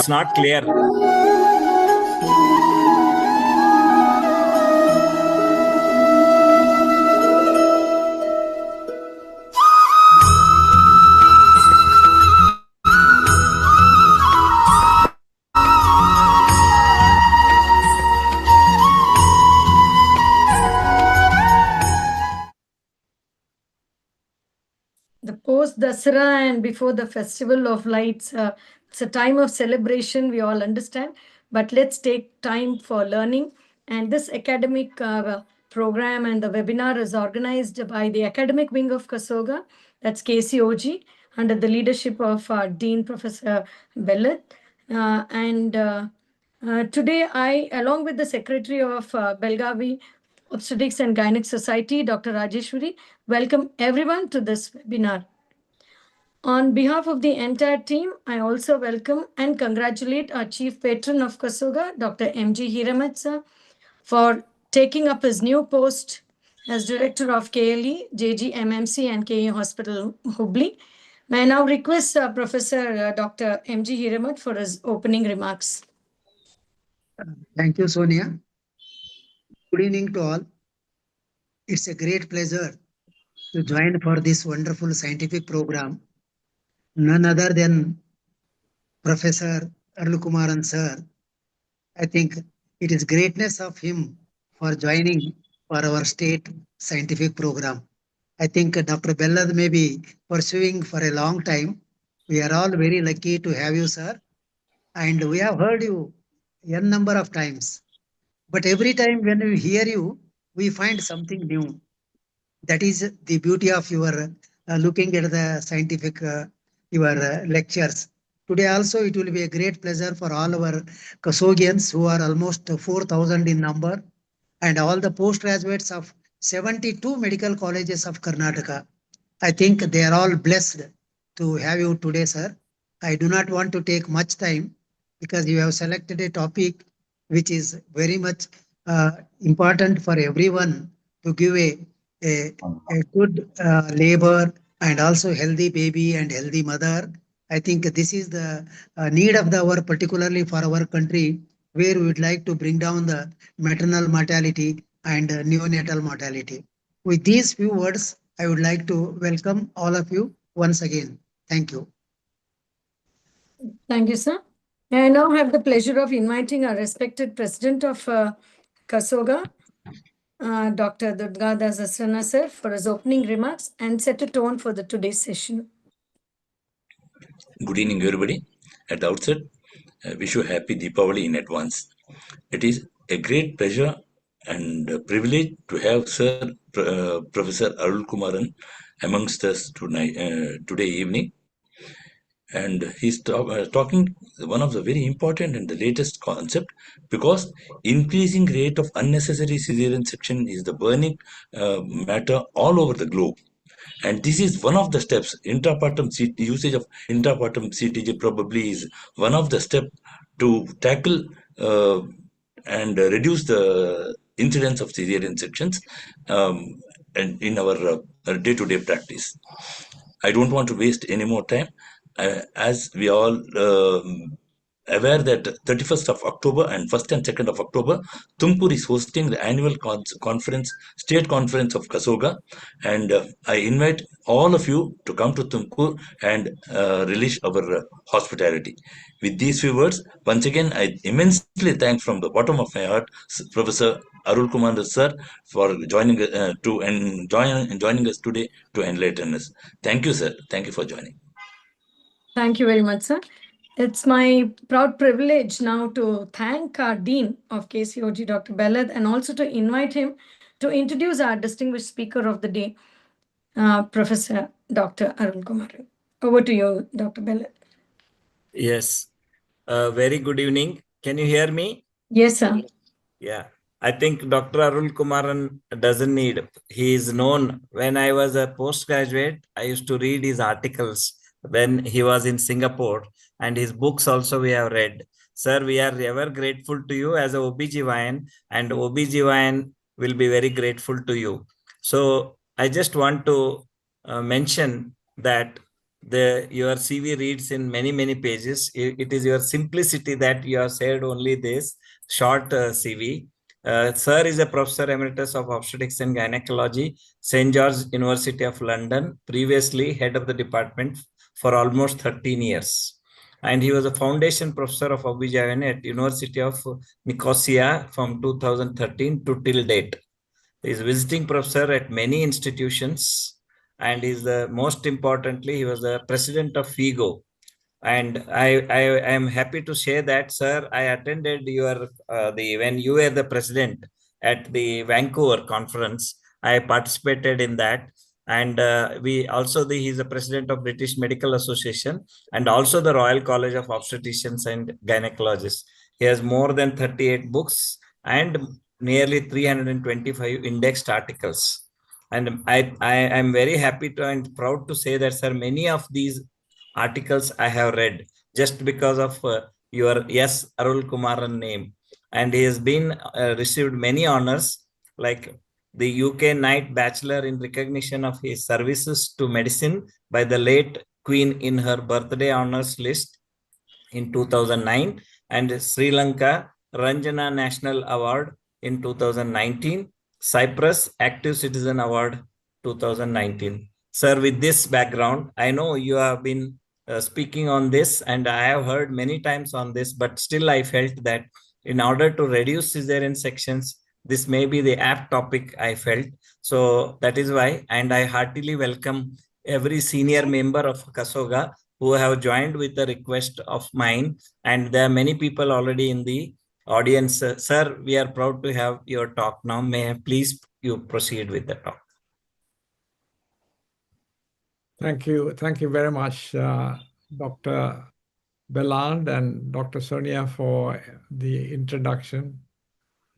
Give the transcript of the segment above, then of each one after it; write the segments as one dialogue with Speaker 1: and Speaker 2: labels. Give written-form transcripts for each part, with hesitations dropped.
Speaker 1: It's not clear.
Speaker 2: The post Dasara and before the Festival of Lights, it's a time of celebration, we all understand, but let's take time for learning. And this academic program and the webinar is organized by the academic wing of KCOG, that's KCOG, under the leadership of Dean Professor Bellet. Today I, along with the Secretary of Belgavi Obstetrics and Gynec Society, Dr. Rajeshwari, welcome everyone to this webinar. On behalf of the entire team, I also welcome and congratulate our Chief Patron of KCOG, Dr. M.G. Hiramat sir, for taking up his new post as Director of KLE, JGMMC and KE Hospital, Hubli. May I now request Professor Dr. M.G. Hiramat for his opening remarks.
Speaker 3: Thank you, Sonia. Good evening to all. It's a great pleasure to join for this wonderful scientific program. None other than Professor Arulukumaran sir. I think it is greatness of him for joining for our state scientific program. I think Dr. Bellad may be pursuing for a long time. We are all very lucky to have you, sir. And we have heard you n number of times. But every time when we hear you, we find something new. That is the beauty of your looking at the scientific your lectures. Today also it will be a great pleasure for all our KCOGians who are almost 4,000 in number and all the postgraduates of 72 medical colleges of Karnataka. I think they are all blessed to have you today, sir. I do not want to take much time because you have selected a topic which is very much important for everyone to give a good labor and also healthy baby and healthy mother. I think this is the need of the hour, particularly for our country, where we would like to bring down the maternal mortality and neonatal mortality. With these few words, I would like to welcome all of you once again. Thank you.
Speaker 2: Thank you, sir. I now have the pleasure of inviting our respected President of KCOG, Dr. Durgadas Asrana sir, for his opening remarks and set a tone for the today's session.
Speaker 4: Good evening, everybody. At the outset, I wish you happy Deepavali in advance. It is a great pleasure and a privilege to have Sir Professor Arulukumaran amongst us tonight, today evening. And he's talking one of the very important and the latest concept, because increasing rate of unnecessary cesarean section is the burning matter all over the globe. And this is one of the steps. Intrapartum usage of intrapartum CTG probably is one of the steps to tackle and reduce the incidence of cesarean sections and in our day-to-day practice. I don't want to waste any more time. As we all aware that 31st of October and 1st and 2nd of October, Tumkur is hosting the annual conference, state conference of KCOG, and I invite all of you to come to Tumkur and relish our hospitality. With these few words, once again, I immensely thank from the bottom of my heart Professor Arulukumaran sir for joining joining us today to enlighten us. Thank you, sir. Thank you for joining.
Speaker 2: Thank you very much, sir. It's my proud privilege now to thank our Dean of KCOG, Dr. Belad, and also to invite him to introduce our distinguished speaker of the day, Professor Dr. Arulukumaran. Over to you, Dr. Belad.
Speaker 1: Yes. Very good evening. Can you hear me?
Speaker 2: Yes, sir.
Speaker 1: Yeah. I think Dr. Arulukumaran doesn't need. He is known. When I was a postgraduate, I used to read his articles when he was in Singapore, and his books also we have read. Sir, we are ever grateful to you as a OBGYN, and OBGYN will be very grateful to you. So I just want to mention that your CV reads in many pages. It is your simplicity that you have said only this short CV. Sir is a professor emeritus of obstetrics and gynecology, St. George University of London, previously head of the department for almost 13 years. And he was a foundation professor of OBGYN at University of Nicosia from 2013 to till date. He is visiting professor at many institutions, and is the most importantly, he was the president of FIGO. And I am happy to say that, sir, I attended your when you were the president at the Vancouver conference. I participated in that, and we also he's the president of British Medical Association and also the Royal College of Obstetricians and Gynecologists. He has more than 38 books and nearly 325 indexed articles. And I am very happy to and proud to say that, sir, many of these articles I have read just because of your yes Arul Kumaran name, and he has been received many honors like the UK Knight Bachelor in recognition of his services to medicine by the late Queen in her birthday honors list in 2009, and Sri Lanka Ranjana National Award in 2019, Cyprus Active Citizen Award 2019. Sir, with this background, I know you have been speaking on this, and I have heard many times on this, but still I felt that in order to reduce cesarean sections, this may be the apt topic I felt. So that is why, and I heartily welcome every senior member of KCOG who have joined with a request of mine, and there are many people already in the audience. Sir, we are proud to have your talk now. May I please you proceed with the talk.
Speaker 5: Thank you. Thank you very much, Dr. Bellard and Dr. Sonia, for the introduction.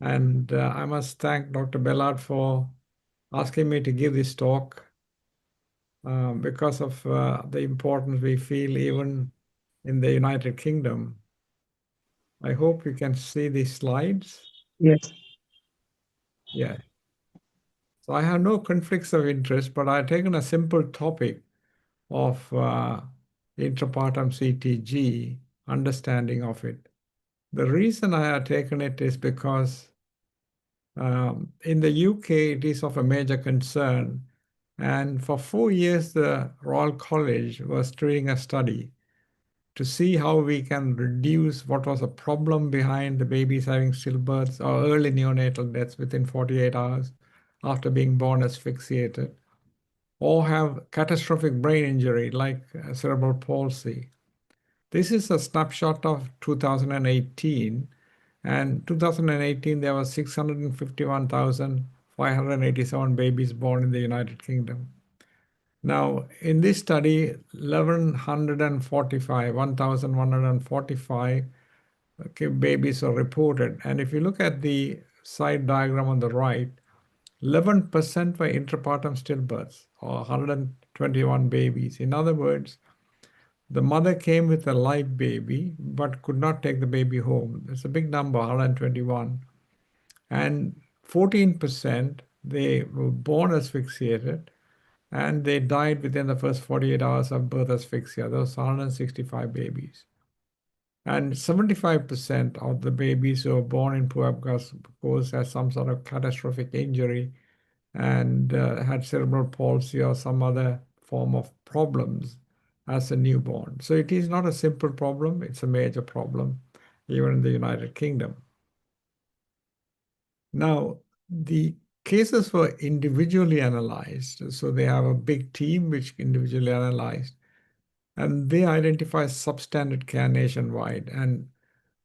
Speaker 5: And I must thank Dr. Bellard for asking me to give this talk because of the importance we feel even in the United Kingdom. I hope you can see these slides.
Speaker 3: Yes.
Speaker 5: Yeah. So I have no conflicts of interest, but I've taken a simple topic of intrapartum CTG, understanding of it. The reason I have taken it is because in the UK it is of a major concern, and for 4 years the Royal College was doing a study to see how we can reduce what was a problem behind the babies having stillbirths or early neonatal deaths within 48 hours after being born asphyxiated, or have catastrophic brain injury like cerebral palsy. This is a snapshot of 2018, and 2018 there were 651,587 babies born in the United Kingdom. Now, in this study, 1,145 babies are reported. And if you look at the side diagram on the right, 11% were intrapartum stillbirths, or 121 babies. In other words, the mother came with a live baby but could not take the baby home. It's a big number, 121. And 14%, they were born asphyxiated, and they died within the first 48 hours of birth asphyxia. Those 165 babies. And 75% of the babies who were born in puerperal course had some sort of catastrophic injury and had cerebral palsy or some other form of problems as a newborn. So it is not a simple problem, it's a major problem, even in the United Kingdom. Now, the cases were individually analyzed. So they have a big team which individually analyzed, and they identify substandard care nationwide. And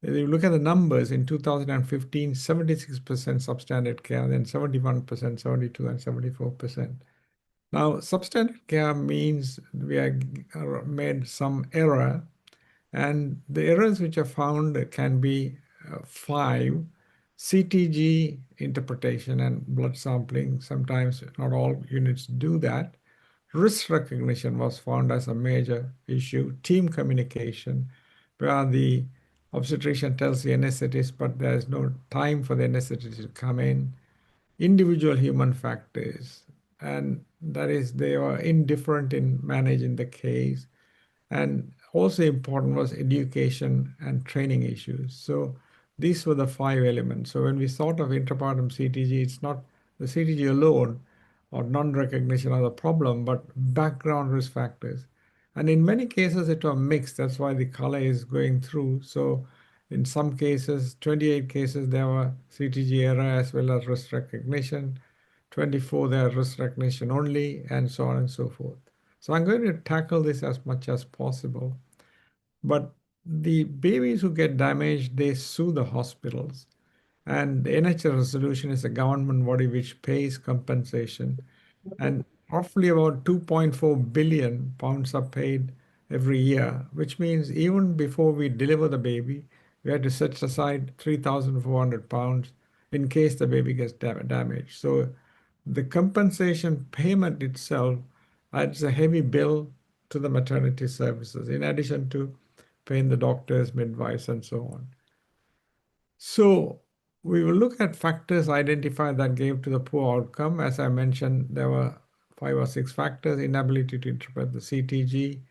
Speaker 5: if you look at the numbers, in 2015, 76% substandard care, then 71%, 72%, and 74%. Now, substandard care means we have made some error, and the errors which are found can be 5. CTG interpretation and blood sampling, sometimes not all units do that. Risk recognition was found as a major issue. Team communication, where the obstetrician tells the anesthetist, but there is no time for the anesthetist to come in. Individual human factors, and that is they are indifferent in managing the case. And also important was education and training issues. So these were the 5 elements. So when we thought of intrapartum CTG, it's not the CTG alone or non-recognition of the problem, but background risk factors. And in many cases, it was mixed. That's why the color is going through. So in some cases, 28 cases, there were CTG error as well as risk recognition. 24, there are risk recognition only, and so on and so forth. So I'm going to tackle this as much as possible. But the babies who get damaged, they sue the hospitals. And the NHS resolution is a government body which pays compensation. And roughly about 2.4 billion pounds are paid every year, which means even before we deliver the baby, we have to set aside 3,400 pounds in case the baby gets damaged. So the compensation payment itself adds a heavy bill to the maternity services, in addition to paying the doctors, midwives, and so on. So we will look at factors identified that gave to the poor outcome. As I mentioned, there were 5 or 6 factors: inability to interpret the CTG,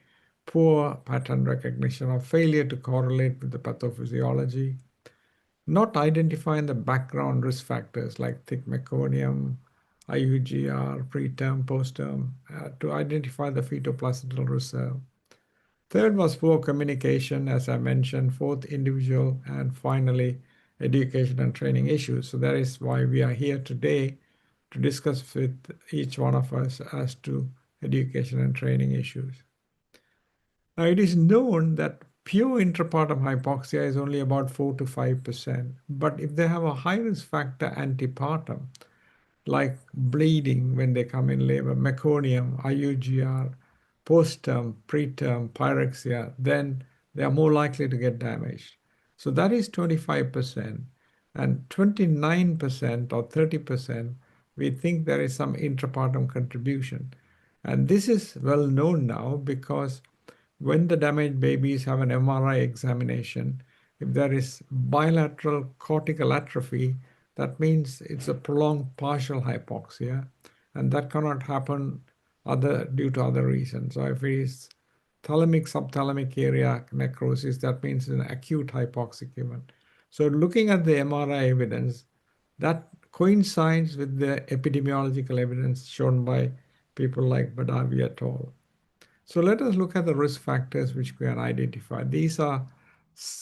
Speaker 5: poor pattern recognition, or failure to correlate with the pathophysiology, not identifying the background risk factors like thick meconium, IUGR, preterm, postterm, to identify the fetoplacental reserve. Third was poor communication, as I mentioned. Fourth, individual. And finally, education and training issues. So that is why we are here today to discuss with each one of us as to education and training issues. Now, it is known that pure intrapartum hypoxia is only about 4 to 5%. But if they have a high risk factor antepartum, like bleeding when they come in labor, meconium, IUGR, postterm, preterm, pyrexia, then they are more likely to get damaged. So that is 25%. And 29% or 30%, we think there is some intrapartum contribution. And this is well known now because when the damaged babies have an MRI examination, if there is bilateral cortical atrophy, that means it's a prolonged partial hypoxia, and that cannot happen due to other reasons. So if it is thalamic subthalamic area necrosis, that means an acute hypoxic event. So looking at the MRI evidence, that coincides with the epidemiological evidence shown by people like Badavi et al. So let us look at the risk factors which we can identify. These are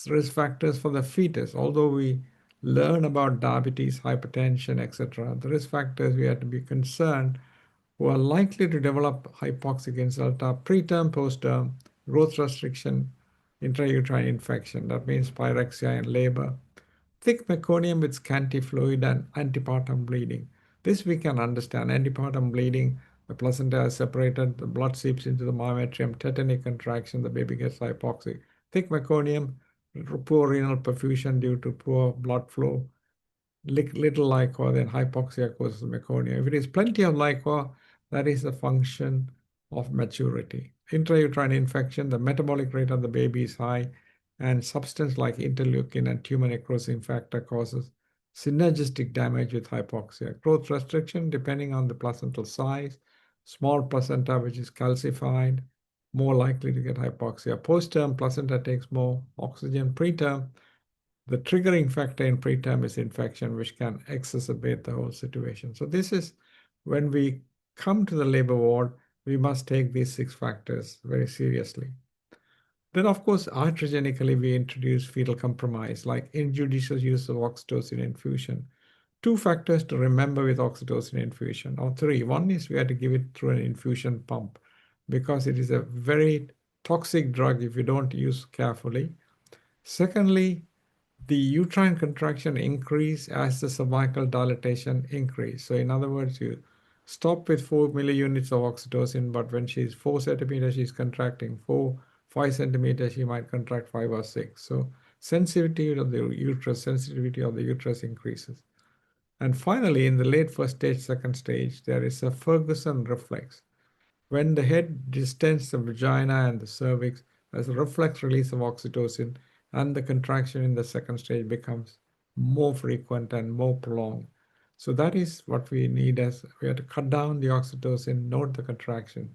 Speaker 5: risk factors for the fetus. Although we learn about diabetes, hypertension, etc., the risk factors we have to be concerned who are likely to develop hypoxic insult are preterm, postterm, growth restriction, intrauterine infection. That means pyrexia and labor. Thick meconium with scanty fluid and antepartum bleeding. This we can understand. Antepartum bleeding, the placenta is separated, the blood seeps into the myometrium, tetanic contraction, the baby gets hypoxic. Thick meconium, poor renal perfusion due to poor blood flow, little liquor, then hypoxia causes meconium. If it is plenty of liquor, that is a function of maturity. Intrauterine infection, the metabolic rate of the baby is high, and substance like interleukin and tumor necrosis factor causes synergistic damage with hypoxia. Growth restriction, depending on the placental size, small placenta which is calcified, more likely to get hypoxia. Postterm, placenta takes more oxygen. Preterm, the triggering factor in preterm is infection, which can exacerbate the whole situation. So this is when we come to the labor ward, we must take these 6 factors very seriously. Then, of course, iatrogenically, we introduce fetal compromise, like injudicious use of oxytocin infusion. 2 factors to remember with oxytocin infusion, or 3. One is we have to give it through an infusion pump because it is a very toxic drug if you don't use carefully. Secondly, the uterine contraction increase as the cervical dilatation increase. So in other words, you stop with 4 milliunits of oxytocin, but when she's 4 centimeters, she's contracting 5 centimeters, she might contract 5 or 6. So sensitivity of the uterus increases. And finally, in the late first stage, second stage, there is a Ferguson reflex. When the head distends the vagina and the cervix, there's a reflex release of oxytocin, and the contraction in the second stage becomes more frequent and more prolonged. So that is what we need as we have to cut down the oxytocin, note the contraction.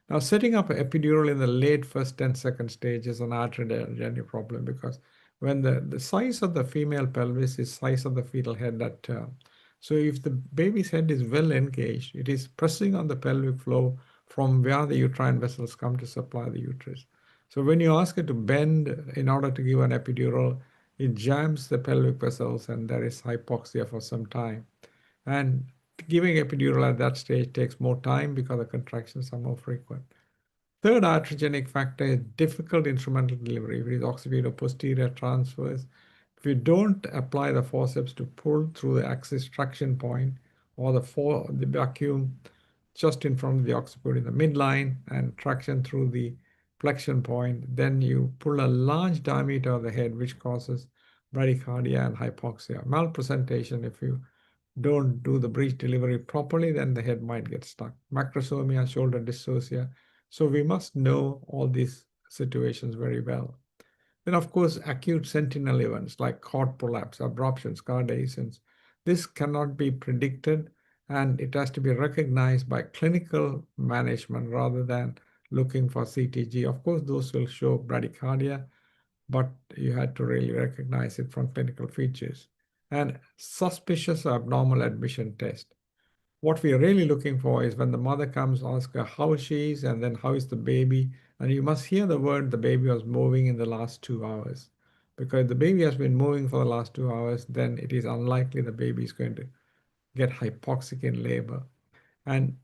Speaker 5: Now, setting up an epidural in the late first 10-second stage is an artery problem because when the size of the female pelvis is size of the fetal head at term. So if the baby's head is well engaged, it is pressing on the pelvic floor from where the uterine vessels come to supply the uterus. So when you ask it to bend in order to give an epidural, it jams the pelvic vessels and there is hypoxia for some time. And giving epidural at that stage takes more time because the contractions are more frequent. Third iatrogenic factor is difficult instrumental delivery. If it is occipito-posterior transverse, if you don't apply the forceps to pull through the axis traction point or the vacuum just in front of the occiput in the midline and traction through the flexion point, then you pull a large diameter of the head, which causes bradycardia and hypoxia. Malpresentation, if you don't do the breech delivery properly, then the head might get stuck. Macrosomia, shoulder dystocia. So we must know all these situations very well. Then, of course, acute sentinel events like cord prolapse, abruptions, cardiations. This cannot be predicted and it has to be recognized by clinical management rather than looking for CTG. Of course, those will show bradycardia, but you had to really recognize it from clinical features. And suspicious or abnormal admission test. What we are really looking for is when the mother comes, ask her how she is, and then how is the baby. And you must hear the word the baby was moving in the last 2 hours. Because if the baby has been moving for the last 2 hours, then it is unlikely the baby is going to get hypoxic in labor. And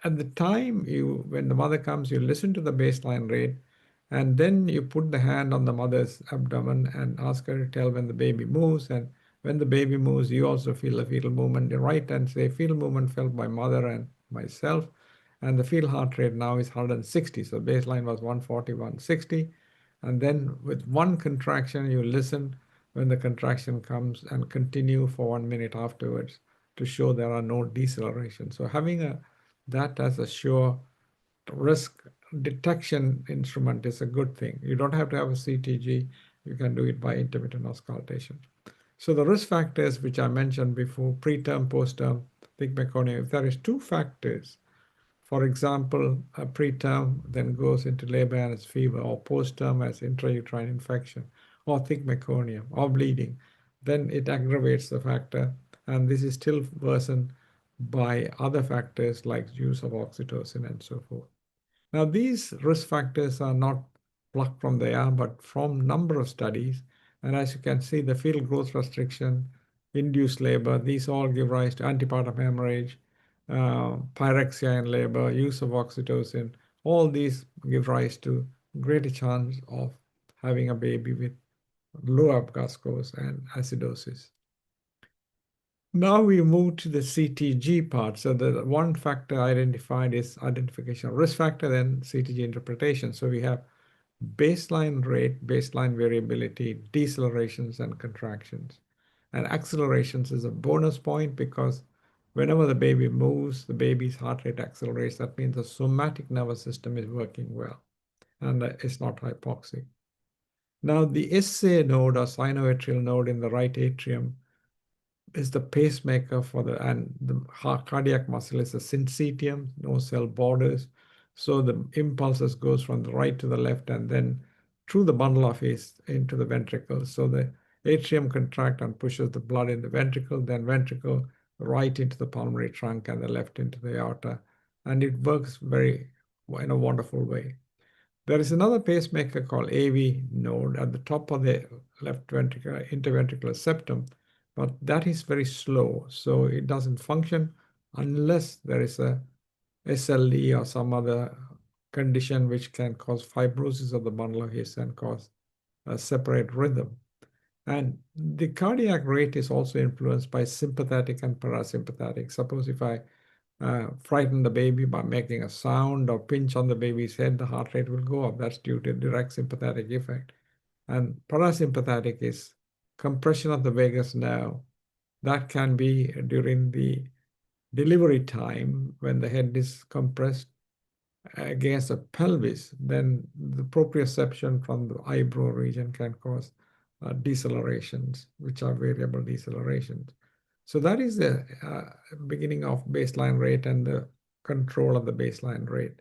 Speaker 5: at the time when the mother comes, you listen to the baseline rate, and then you put the hand on the mother's abdomen and ask her to tell when the baby moves. And when the baby moves, you also feel the fetal movement. You write and say fetal movement felt by mother and myself. And the fetal heart rate now is 160. So baseline was 140, 160. And then with one contraction, you listen when the contraction comes and continue for 1 minute afterwards to show there are no decelerations. So having that as a sure risk detection instrument is a good thing. You don't have to have a CTG. You can do it by intermittent auscultation. So the risk factors, which I mentioned before, preterm, postterm, thick meconium, if there is 2 factors, for example, a preterm then goes into labor and it's fever, or postterm as intrauterine infection, or thick meconium, or bleeding, then it aggravates the factor, and this is still worsened by other factors like use of oxytocin and so forth. Now, these risk factors are not plucked from the air, but from number of studies. And as you can see, the fetal growth restriction, induced labor, these all give rise to antepartum hemorrhage, pyrexia in labor, use of oxytocin. All these give rise to greater chance of having a baby with low Apgar scores and acidosis. Now we move to the CTG part. So the one factor identified is identification of risk factor, then CTG interpretation. So we have baseline rate, baseline variability, decelerations, and contractions. And accelerations is a bonus point because whenever the baby moves, the baby's heart rate accelerates. That means the somatic nervous system is working well and it's not hypoxic. Now the SA node or sinoatrial node in the right atrium is the pacemaker and the cardiac muscle is the syncytium, no cell borders. So the impulses goes from the right to the left and then through the bundle of his into the ventricle. So the atrium contract and pushes the blood in the ventricle, then ventricle right into the pulmonary trunk and the left into the aorta. And it works in a wonderful way. There is another pacemaker called AV node at the top of the left ventricular interventricular septum, but that is very slow, so it doesn't function unless there is a SLE or some other condition which can cause fibrosis of the bundle of His and cause a separate rhythm. And the cardiac rate is also influenced by sympathetic and parasympathetic. Suppose if I frighten the baby by making a sound or pinch on the baby's head, the heart rate will go up. That's due to direct sympathetic effect. And parasympathetic is compression of the vagus nerve. That can be during the delivery time when the head is compressed against the pelvis, then the proprioception from the eyebrow region can cause decelerations, which are variable decelerations. So that is the beginning of baseline rate and the control of the baseline rate.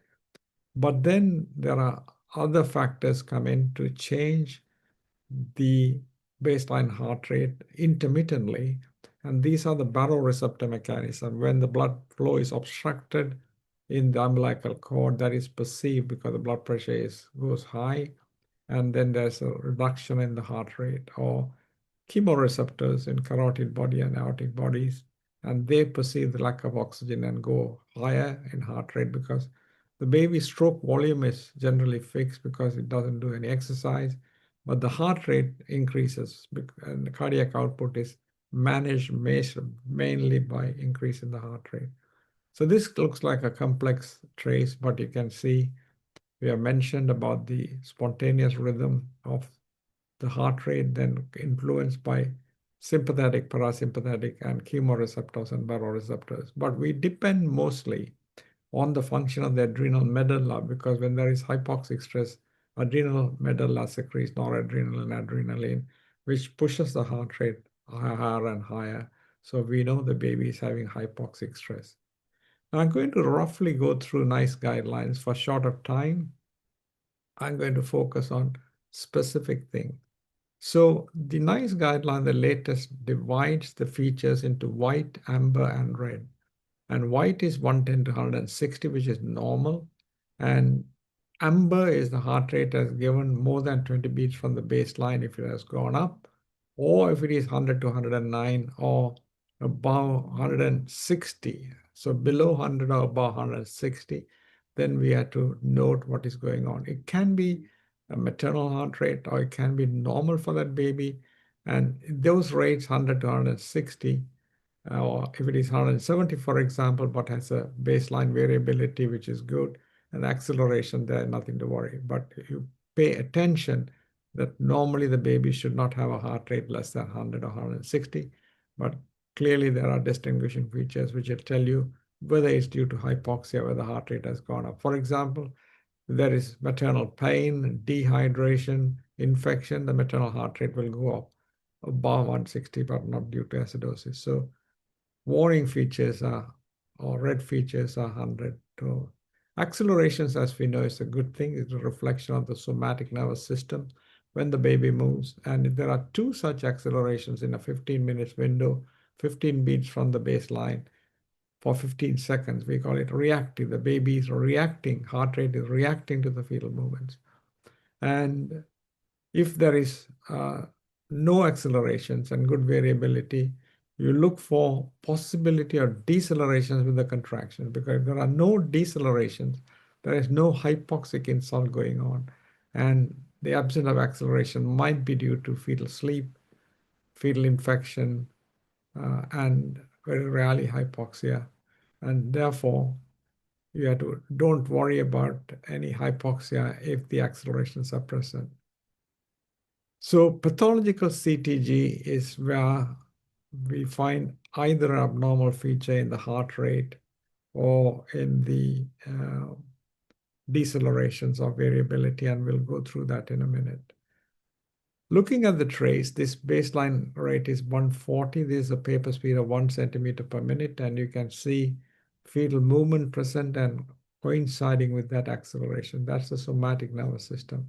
Speaker 5: But then there are other factors come in to change the baseline heart rate intermittently. And these are the baroreceptor mechanism. When the blood flow is obstructed in the umbilical cord, that is perceived because the blood pressure goes high, and then there's a reduction in the heart rate, or chemoreceptors in carotid body and aortic bodies, and they perceive the lack of oxygen and go higher in heart rate because the baby's stroke volume is generally fixed because it doesn't do any exercise, but the heart rate increases and the cardiac output is managed mainly by increase in the heart rate. So this looks like a complex trace, but you can see we have mentioned about the spontaneous rhythm of the heart rate, then influenced by sympathetic, parasympathetic, and chemoreceptors and baroreceptors. But we depend mostly on the function of the adrenal medulla because when there is hypoxic stress, adrenal medulla secretes noradrenaline and adrenaline, which pushes the heart rate higher and higher. So we know the baby is having hypoxic stress. Now I'm going to roughly go through nice guidelines. For short of time, I'm going to focus on specific things. So the NICE guideline, the latest, divides the features into white, amber, and red. And white is 110 to 160, which is normal. And amber is the heart rate has given more than 20 beats from the baseline if it has gone up, or if it is 100 to 109 or above 160. So below 100 or above 160, then we have to note what is going on. It can be a maternal heart rate or it can be normal for that baby. And those rates, 100 to 160, or if it is 170, for example, but has a baseline variability, which is good, and acceleration, there, nothing to worry. But you pay attention that normally the baby should not have a heart rate less than 100 or 160. But clearly there are distinguishing features which will tell you whether it's due to hypoxia, whether the heart rate has gone up. For example, if there is maternal pain, dehydration, infection, the maternal heart rate will go up above 160, but not due to acidosis. So warning features are, or red features are 100 to accelerations, as we know, is a good thing. It's a reflection of the somatic nervous system when the baby moves. And if there are two such accelerations in a 15 minutes window, 15 beats from the baseline for 15 seconds, we call it reactive. The baby is reacting, heart rate is reacting to the fetal movements. And if there is no accelerations and good variability, you look for possibility of decelerations with the contraction, because if there are no decelerations, there is no hypoxic insult going on. And the absence of acceleration might be due to fetal sleep, fetal infection, and very rarely hypoxia. And therefore, you have to don't worry about any hypoxia if the accelerations are present. So pathological CTG is where we find either an abnormal feature in the heart rate or in the decelerations or variability, and we'll go through that in a minute. Looking at the trace, this baseline rate is 140. This is a paper speed of 1 centimeter per minute, and you can see fetal movement present and coinciding with that acceleration. That's the somatic nervous system.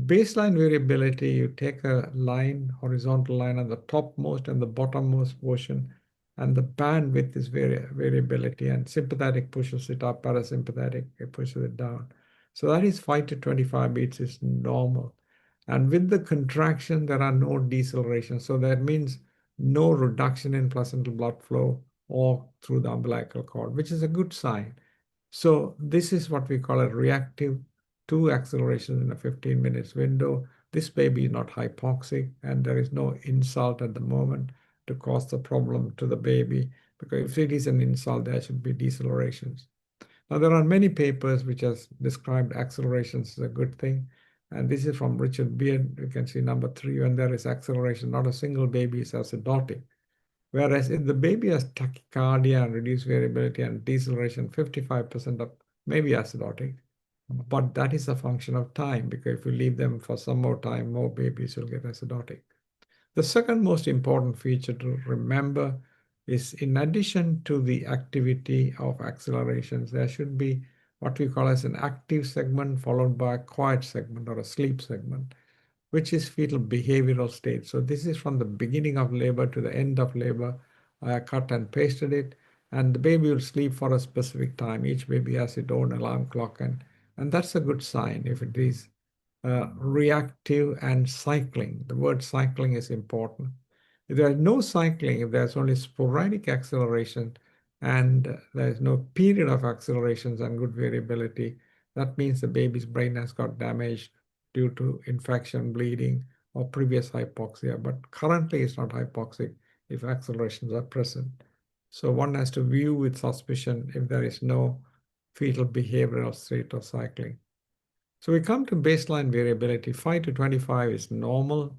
Speaker 5: Baseline variability, you take a line, horizontal line on the topmost and the bottommost portion, and the bandwidth is variability, and sympathetic pushes it up, parasympathetic it pushes it down. So that is 5 to 25 beats is normal. And with the contraction, there are no deceleration. So that means no reduction in placental blood flow or through the umbilical cord, which is a good sign. So this is what we call a reactive 2 accelerations in a 15 minutes window. This baby is not hypoxic, and there is no insult at the moment to cause the problem to the baby, because if it is an insult, there should be decelerations. Now, there are many papers which has described accelerations as a good thing. And this is from Richard Beard. You can see number 3, when there is acceleration, not a single baby is acidotic. Whereas if the baby has tachycardia and reduced variability and deceleration, 55% of maybe acidotic. But that is a function of time, because if you leave them for some more time, more babies will get acidotic. The second most important feature to remember is, in addition to the activity of accelerations, there should be what what we call as an active segment followed by a quiet segment or a sleep segment, which is fetal behavioral state. So this is from the beginning of labor to the end of labor. I cut and pasted it, and the baby will sleep for a specific time. Each baby has its own alarm clock, and that's a good sign if it is reactive and cycling. The word cycling is important. If there is no cycling, if there's only sporadic acceleration and there's no period of accelerations and good variability, that means the baby's brain has got damaged due to infection, bleeding, or previous hypoxia. But currently it's not hypoxic if accelerations are present. So one has to view with suspicion if there is no fetal behavioral state of cycling. So we come to baseline variability. 5 to 25 is normal.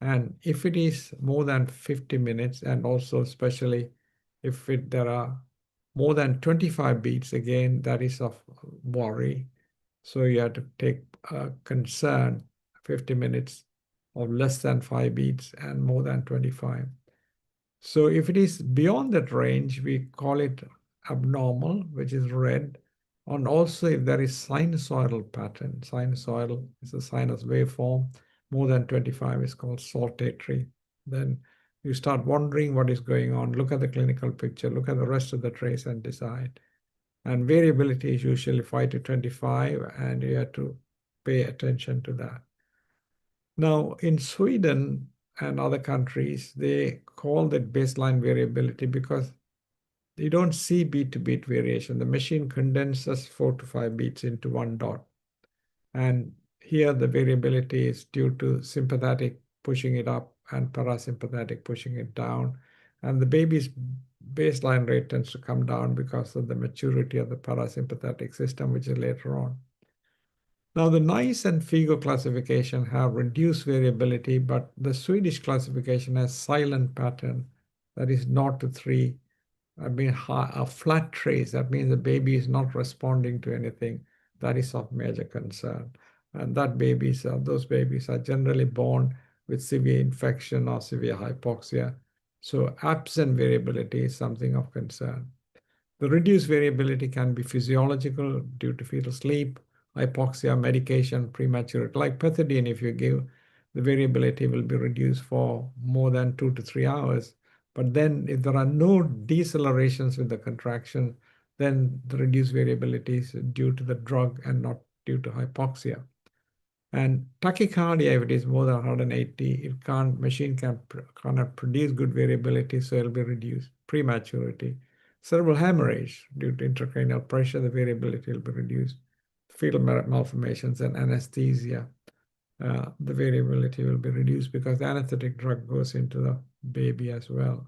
Speaker 5: And if it is more than 50 minutes, and also especially if there are more than 25 beats, again, that is of worry. So you have to take concern 50 minutes of less than 5 beats and more than 25. So if it is beyond that range, we call it abnormal, which is red. And also if there is sinusoidal pattern, sinusoidal is a sinus waveform, more than 25 is called saltatory. Then you start wondering what is going on, look at the clinical picture, look at the rest of the trace and decide. And variability is usually 5 to 25, and you have to pay attention to that. Now, in Sweden and other countries, they call that baseline variability because you don't see beat-to-beat variation. The machine condenses 4 to 5 beats into one dot. And here the variability is due to sympathetic pushing it up and parasympathetic pushing it down. And the baby's baseline rate tends to come down because of the maturity of the parasympathetic system, which is later on. Now, the NICE and FIGO classification have reduced variability, but the Swedish classification has silent pattern, that is 0 to 3. I mean, a flat trace, that means the baby is not responding to anything. That is of major concern. And those babies are generally born with severe infection or severe hypoxia. So absent variability is something of concern. The reduced variability can be physiological due to fetal sleep, hypoxia, medication, prematurity. Like pethidine, if you give, the variability will be reduced for more than 2 to 3 hours. But then if there are no decelerations with the contraction, then the reduced variability is due to the drug and not due to hypoxia. And tachycardia, if it is more than 180, machine cannot produce good variability, so it'll be reduced. Prematurity. Cerebral hemorrhage, due to intracranial pressure, the variability will be reduced. Fetal malformations and anesthesia, the variability will be reduced because the anesthetic drug goes into the baby as well.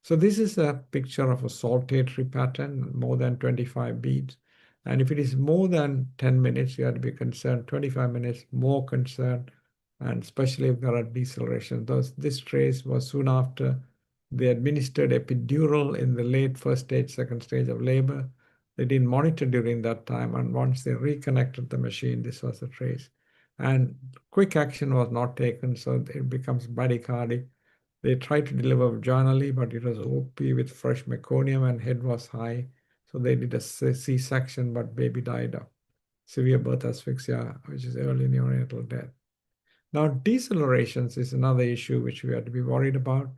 Speaker 5: So this is a picture of a saltatory pattern, more than 25 beats. And if it is more than 10 minutes, you have to be concerned. 25 minutes, more concerned, and especially if there are decelerations. This trace was soon after they administered epidural in the late first stage, second stage of labor. They didn't monitor during that time, and once they reconnected the machine, this was the trace. And quick action was not taken, so it becomes bradycardic. They tried to deliver vaginally, but it was OP with fresh meconium and head was high. So they did a C-section, but baby died of severe birth asphyxia, which is early neonatal death. Now, decelerations is another issue which we have to be worried about.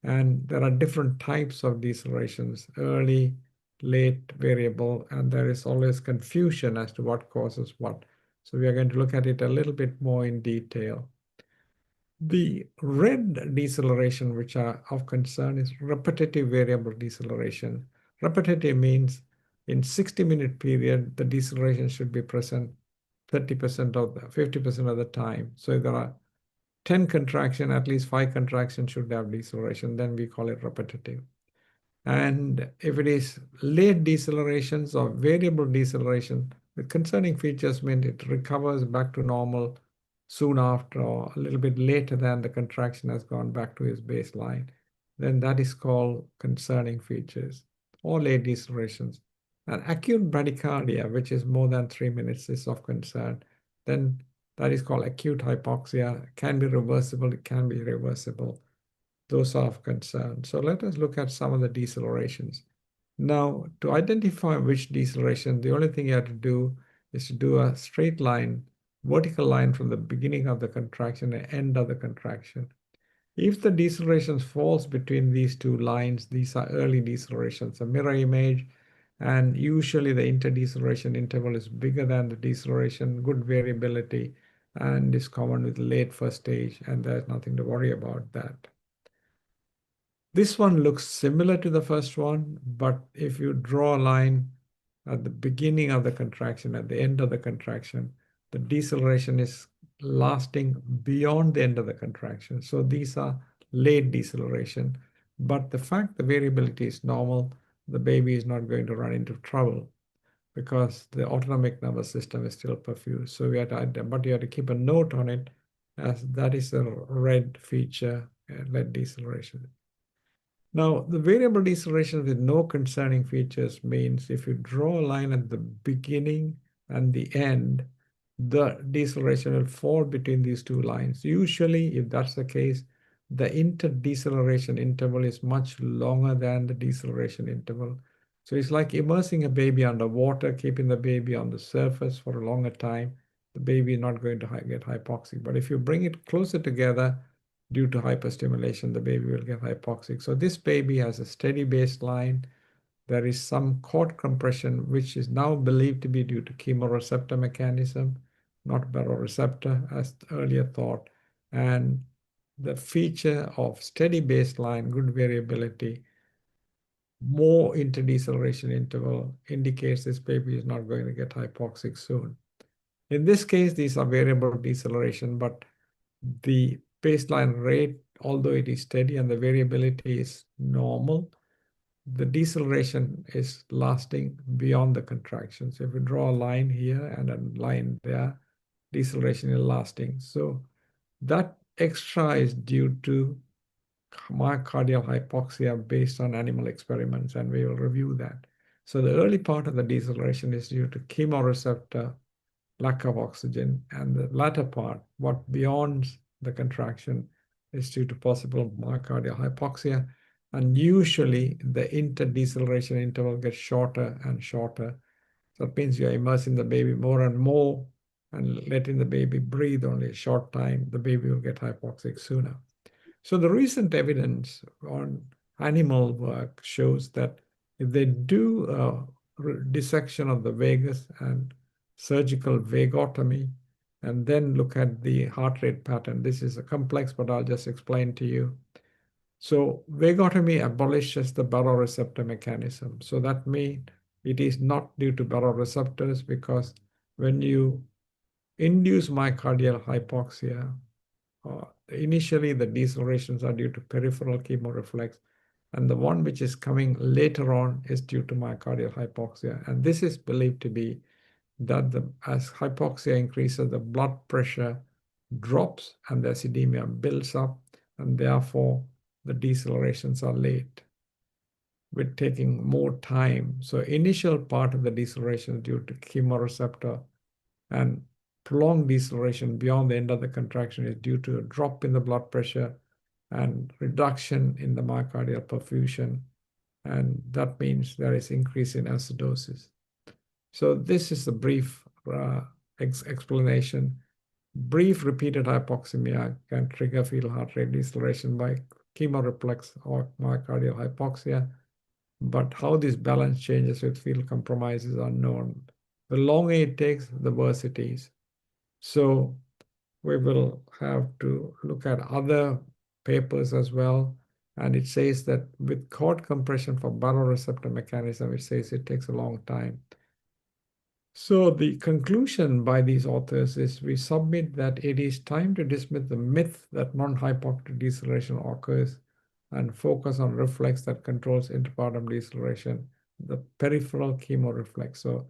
Speaker 5: And there are different types of decelerations, early, late, variable, and there is always confusion as to what causes what. So we are going to look at it a little bit more in detail. The red deceleration, which are of concern, is repetitive variable deceleration. Repetitive means in 60-minute period, the deceleration should be present 50% of the time. So if there are 10 contractions, at least 5 contractions should have deceleration, then we call it repetitive. And if it is late decelerations or variable deceleration, the concerning features mean it recovers back to normal soon after or a little bit later than the contraction has gone back to its baseline, then that is called concerning features or late decelerations. And acute bradycardia, which is more than 3 minutes, is of concern. Then that is called acute hypoxia. It can be reversible, it can be irreversible. Those are of concern. So let us look at some of the decelerations. Now, to identify which deceleration, the only thing you have to do is to do a straight line, vertical line from the beginning of the contraction and end of the contraction. If the deceleration falls between these two lines, these are early decelerations, a mirror image, and usually the interdeceleration interval is bigger than the deceleration, good variability, and is common with late first stage, and there's nothing to worry about that. This one looks similar to the first one, but if you draw a line at the beginning of the contraction, at the end of the contraction, the deceleration is lasting beyond the end of the contraction. So these are late deceleration, but the fact the variability is normal, the baby is not going to run into trouble because the autonomic nervous system is still perfused. So but you have to keep a note on it, as that is a red feature, red deceleration. Now, the variable deceleration with no concerning features means if you draw a line at the beginning and the end, the deceleration will fall between these two lines. Usually, if that's the case, the interdeceleration interval is much longer than the deceleration interval. So it's like immersing a baby underwater, keeping the baby on the surface for a longer time. The baby is not going to get hypoxic. But if you bring it closer together, due to hyperstimulation, the baby will get hypoxic. So this baby has a steady baseline. There is some cord compression, which is now believed to be due to chemoreceptor mechanism, not baroreceptor, as earlier thought. And the feature of steady baseline, good variability, more interdeceleration interval indicates this baby is not going to get hypoxic soon. In this case, these are variable deceleration, but the baseline rate, although it is steady and the variability is normal, the deceleration is lasting beyond the contraction. So if we draw a line here and a line there, deceleration is lasting. So that extra is due to myocardial hypoxia based on animal experiments, and we will review that. So the early part of the deceleration is due to chemoreceptor, lack of oxygen, and the latter part, what beyond the contraction, is due to possible myocardial hypoxia. And usually the interdeceleration interval gets shorter and shorter. So it means you're immersing the baby more and more and letting the baby breathe only a short time. The baby will get hypoxic sooner. So the recent evidence on animal work shows that if they do a dissection of the vagus and surgical vagotomy, and then look at the heart rate pattern. This is a complex, but I'll just explain to you. So vagotomy abolishes the baroreceptor mechanism. So that means it is not due to baroreceptors, because when you induce myocardial hypoxia, initially the decelerations are due to peripheral chemoreflex, and the one which is coming later on is due to myocardial hypoxia. And this is believed to be that as hypoxia increases, the blood pressure drops and the acidemia builds up, and therefore the decelerations are late, with taking more time. So initial part of the deceleration is due to chemoreceptor, and prolonged deceleration beyond the end of the contraction is due to a drop in the blood pressure and reduction in the myocardial perfusion, and that means there is increase in acidosis. So this is a brief explanation. Brief repeated hypoxemia can trigger fetal heart rate deceleration by chemoreflex or myocardial hypoxia, but how this balance changes with fetal compromise is unknown. The longer it takes, the worse it is. So we will have to look at other papers as well. And it says that with cord compression for baroreceptor mechanism, it says it takes a long time. So the conclusion by these authors is we submit that it is time to dismiss the myth that non-hypoxic deceleration occurs and focus on reflex that controls intrapartum deceleration, the peripheral chemoreflex. So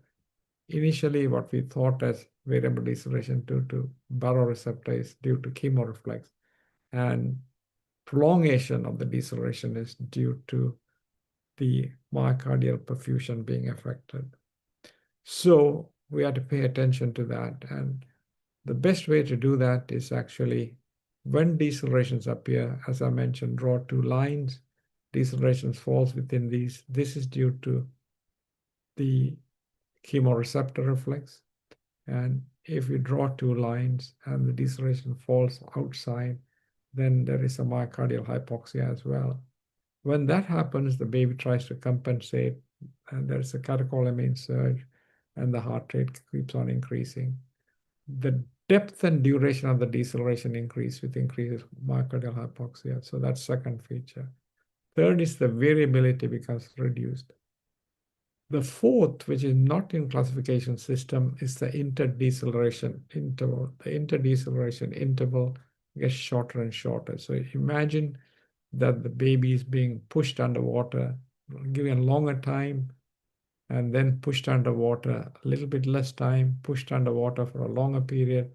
Speaker 5: initially what we thought as variable deceleration due to baroreceptor is due to chemoreflex, and prolongation of the deceleration is due to the myocardial perfusion being affected. So we have to pay attention to that. And the best way to do that is actually, when decelerations appear, as I mentioned, draw two lines. deceleration falls within these. This is due to the chemoreceptor reflex. And if we draw two lines and the deceleration falls outside, then there is a myocardial hypoxia as well. When that happens, the baby tries to compensate, and there's a catecholamine surge, and the heart rate keeps on increasing. The depth and duration of the deceleration increase with increased myocardial hypoxia. So that's second feature. Third is the variability becomes reduced. The fourth, which is not in classification system, is the interdeceleration interval. The interdeceleration interval gets shorter and shorter. So imagine that the baby is being pushed underwater, given longer time, and then pushed underwater a little bit less time, pushed underwater for a longer period,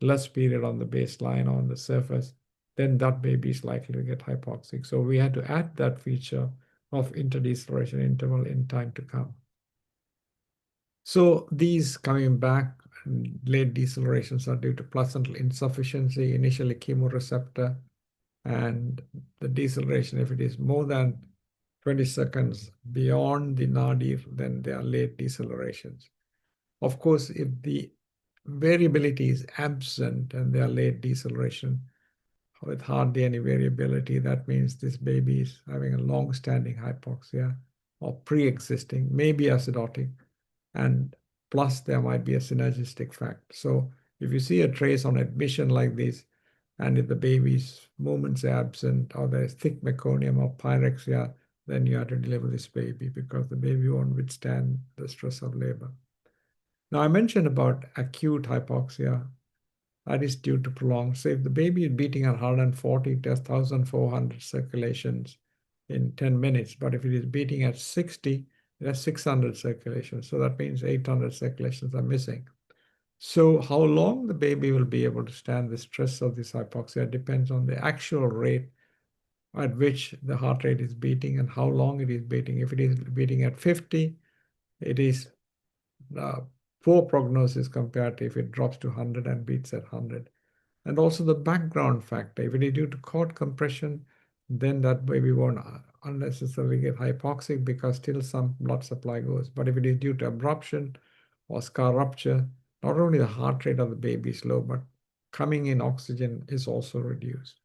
Speaker 5: less period on the baseline or on the surface, then that baby is likely to get hypoxic. So we had to add that feature of interdeceleration interval in time to come. So these coming back, late decelerations are due to placental insufficiency, initially chemoreceptor, and the deceleration, if it is more than 20 seconds beyond the nadir, then they are late decelerations. Of course, if the variability is absent and they are late deceleration with hardly any variability, that means this baby is having a long-standing hypoxia or pre-existing, maybe acidotic, and plus there might be a synergistic fact. So if you see a trace on admission like this, and if the baby's movements are absent or there's thick meconium or pyrexia, then you have to deliver this baby because the baby won't withstand the stress of labor. Now, I mentioned about acute hypoxia. That is due to prolonged. So if the baby is beating at 140, it has 1,400 circulations in 10 minutes. But if it is beating at 60, it has 600 circulations. So that means 800 circulations are missing. So how long the baby will be able to stand the stress of this hypoxia depends on the actual rate at which the heart rate is beating and how long it is beating. If it is beating at 50, it is poor prognosis compared to if it drops to 100 and beats at 100. And also the background factor. If it is due to cord compression, then that baby won't unnecessarily get hypoxic because still some blood supply goes. But if it is due to abruption or scar rupture, not only the heart rate of the baby is low, but coming in oxygen is also reduced.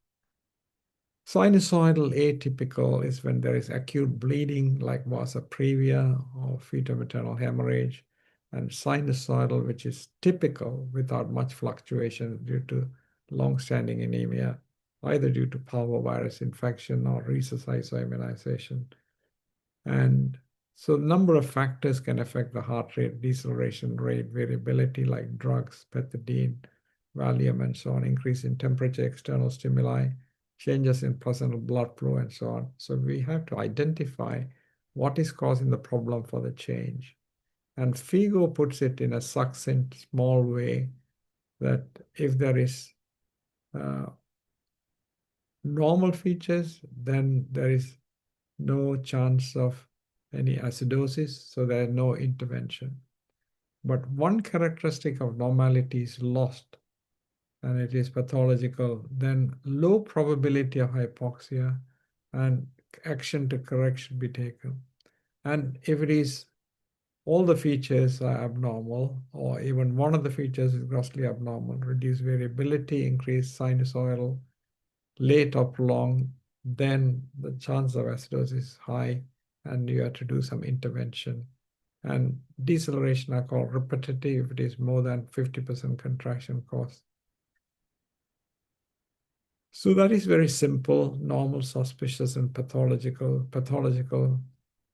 Speaker 5: Sinusoidal atypical is when there is acute bleeding like vasa previa or fetal-maternal hemorrhage, and sinusoidal, which is typical without much fluctuation due to long-standing anemia, either due to parvovirus infection or rhesus isoimmunization. And so a number of factors can affect the heart rate, deceleration rate, variability like drugs, pethidine, Valium, and so on, increase in temperature, external stimuli, changes in placental blood flow, and so on. So we have to identify what is causing the problem for the change. And FIGO puts it in a succinct, small way that if there is normal features, then there is no chance of any acidosis, so there is no intervention. But one characteristic of normality is lost, and it is pathological, then low probability of hypoxia and action to correct should be taken. And if it is all the features are abnormal, or even one of the features is grossly abnormal, reduced variability, increased sinusoidal, late or prolonged, then the chance of acidosis is high and you have to do some intervention. And deceleration are called repetitive if it is more than 50% contraction cost. So that is very simple, normal, suspicious, and pathological. Pathological,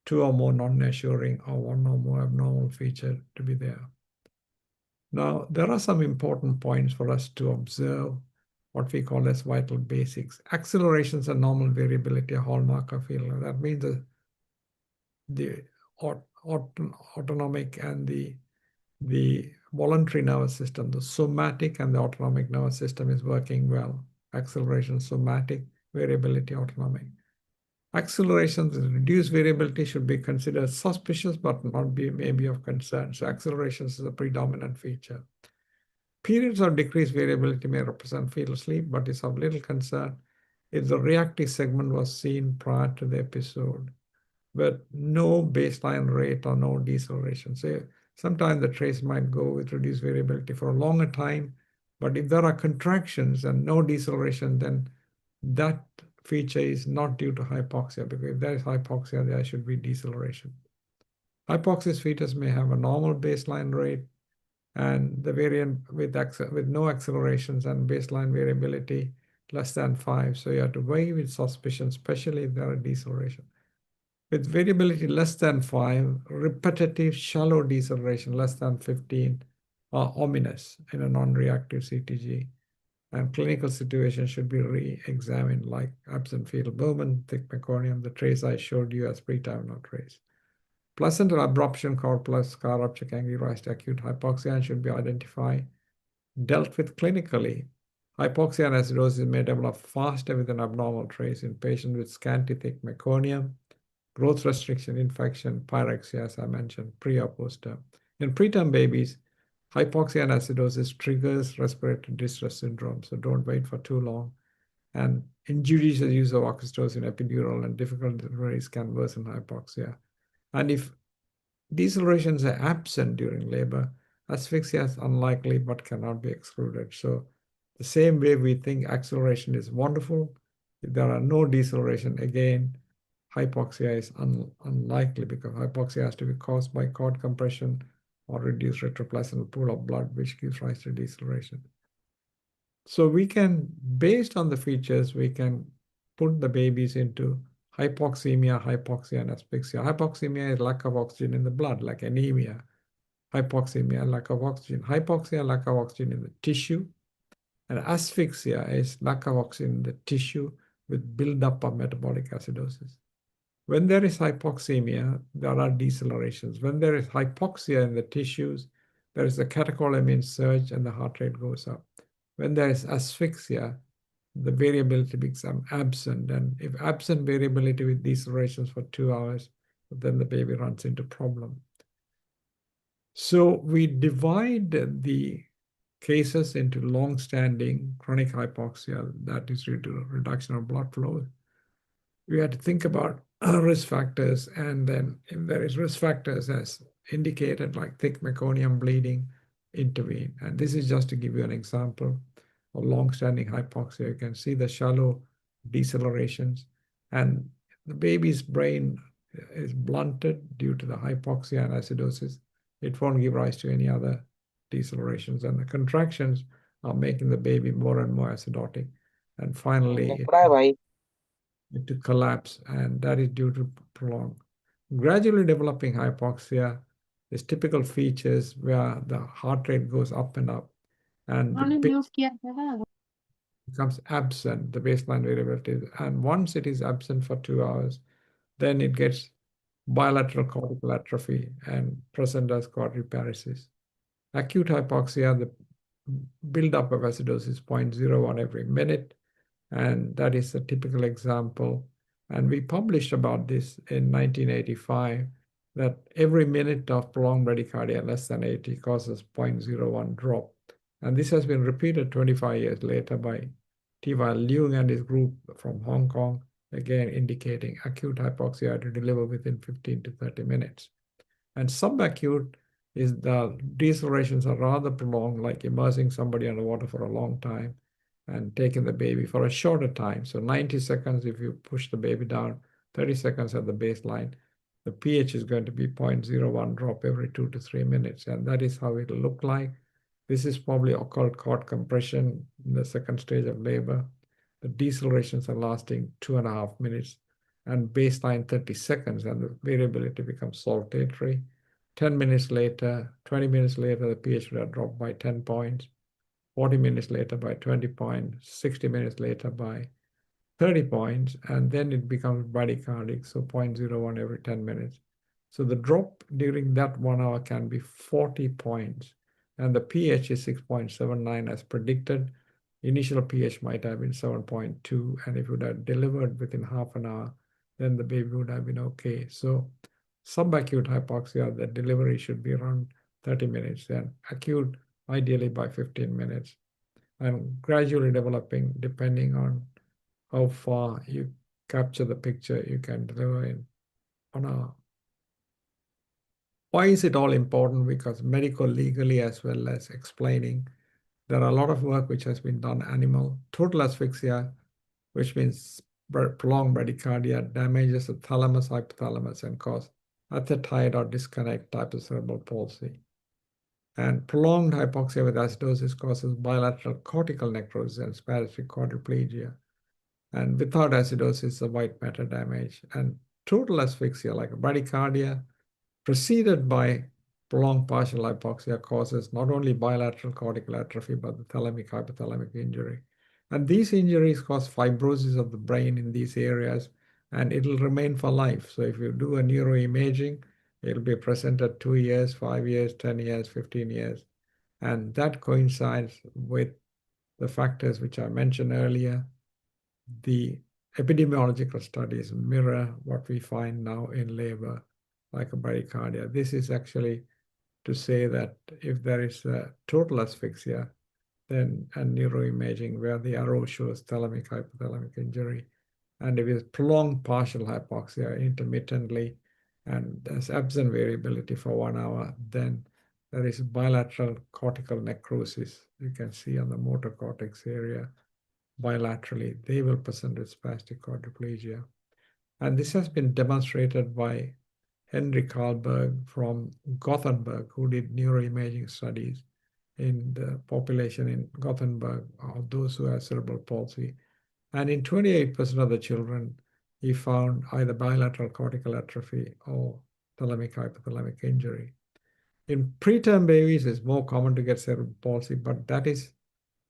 Speaker 5: 2 or more non-assuring or 1 or more abnormal feature to be there. Now, there are some important points for us to observe, what we call as vital basics. Accelerations and normal variability are hallmark of failure. That means the autonomic and the voluntary nervous system, the somatic and the autonomic nervous system is working well. Acceleration, somatic, variability, autonomic. Accelerations with reduced variability should be considered suspicious, but not be maybe of concern. So accelerations is a predominant feature. Periods of decreased variability may represent fetal sleep, but is of little concern. if the reactive segment was seen prior to the episode, but no baseline rate or no deceleration. So sometimes the trace might go with reduced variability for a longer time, but if there are contractions and no deceleration, then that feature is not due to hypoxia, because if there is hypoxia, there should be deceleration. Hypoxia fetus may have a normal baseline rate, and the variant with no accelerations and baseline variability less than 5. So you have to weigh with suspicion, especially if there are deceleration. With variability less than 5, repetitive shallow deceleration less than 15 are ominous in a non-reactive CTG. And clinical situation should be re-examined, like absent fetal movement, thick meconium, the trace I showed you as preterm trace. Placental abruption, cord plus scar rupture can give rise to acute hypoxia and should be identified, dealt with clinically. Hypoxia and acidosis may develop faster with an abnormal trace in patients with scanty thick meconium, growth restriction, infection, pyrexia, as I mentioned, pre or post-term. In preterm babies, hypoxia and acidosis triggers respiratory distress syndrome, so don't wait for too long. And injudicious use of oxytocin epidural and difficult deliveries can worsen hypoxia. And if decelerations are absent during labor, asphyxia is unlikely but cannot be excluded. So the same way we think acceleration is wonderful, if there are no deceleration, again, hypoxia is unlikely, because hypoxia has to be caused by cord compression or reduced retroplacental pool of blood, which gives rise to deceleration. So we can, based on the features, we can put the babies into hypoxemia, hypoxia, and asphyxia. Hypoxemia is lack of oxygen in the blood, like anemia. Hypoxemia, lack of oxygen. Hypoxia, lack of oxygen in the tissue. And asphyxia is lack of oxygen in the tissue with buildup of metabolic acidosis. When there is hypoxemia, there are decelerations. When there is hypoxia in the tissues, there is a catecholamine surge and the heart rate goes up. When there is asphyxia, the variability becomes absent. And if absent variability with decelerations for 2 hours, then the baby runs into problem. So we divide the cases into long-standing chronic hypoxia that is due to reduction of blood flow. We had to think about risk factors, and then if there is risk factors as indicated, like thick meconium bleeding, intervene. And this is just to give you an example of long-standing hypoxia. You can see the shallow decelerations, and the baby's brain is blunted due to the hypoxia and acidosis. It won't give rise to any other decelerations, and the contractions are making the baby more and more acidotic. And finally, to collapse, and that is due to prolonged. Gradually developing hypoxia is typical features where the heart rate goes up and up, and the becomes absent, the baseline variability. And once it is absent for 2 hours, then it gets bilateral cortical atrophy and present as quadriparesis. Acute hypoxia, the buildup of acidosis is 0.01 every minute, and that is a typical example. And we published about this in 1985, that every minute of prolonged bradycardia less than 80 causes 0.01 drop. And this has been repeated 25 years later by T.Y. Leung and his group from Hong Kong, again indicating acute hypoxia to deliver within 15 to 30 minutes. And subacute is the decelerations are rather prolonged, like immersing somebody underwater for a long time and taking the baby for a shorter time. So 90 seconds if you push the baby down, 30 seconds at the baseline. The pH is going to be 0.01 drop every 2 to 3 minutes, and that is how it'll look like. This is probably occult cord compression in the second stage of labor. The decelerations are lasting 2.5 minutes and baseline 30 seconds, and the variability becomes saltatory. 10 minutes later, 20 minutes later, the pH would have dropped by 10 points. 40 minutes later by 20 points, 60 minutes later by 30 points, and then it becomes bradycardic, so 0.01 every 10 minutes. So the drop during that 1 hour can be 40 points, and the pH is 6.79 as predicted. Initial pH might have been 7.2, and if it would have delivered within half an hour, then the baby would have been okay. So subacute hypoxia, the delivery should be around 30 minutes, and acute ideally by 15 minutes, and gradually developing depending on how far you capture the picture you can deliver in 1 hour. Why is it all important? Because medical, legally, as well as explaining, there are a lot of work which has been done animal. Total asphyxia, which means prolonged bradycardia, damages the thalamus, hypothalamus, and cause athetide or disconnect type of cerebral palsy. And prolonged hypoxia with acidosis causes bilateral cortical necrosis and spastic quadriplegia. And without acidosis, the white matter damage. And total asphyxia, like bradycardia, preceded by prolonged partial hypoxia, causes not only bilateral cortical atrophy, but the thalamic hypothalamic injury. And these injuries cause fibrosis of the brain in these areas, and it'll remain for life. So if you do a neuroimaging, it'll be present at 2 years, 5 years, 10 years, 15 years. And that coincides with the factors which I mentioned earlier. The epidemiological studies mirror what we find now in labor, like a bradycardia. This is actually to say that if there is a total asphyxia, then a neuroimaging where the arrow shows thalamic hypothalamic injury, and if it's prolonged partial hypoxia intermittently and there's absent variability for 1 hour, then there is bilateral cortical necrosis. You can see on the motor cortex area bilaterally, they will present with spastic quadriplegia. And this has been demonstrated by Henry Karlberg from Gothenburg, who did neuroimaging studies in the population in Gothenburg of those who have cerebral palsy. And in 28% of the children, he found either bilateral cortical atrophy or thalamic hypothalamic injury. In preterm babies, it's more common to get cerebral palsy, but that is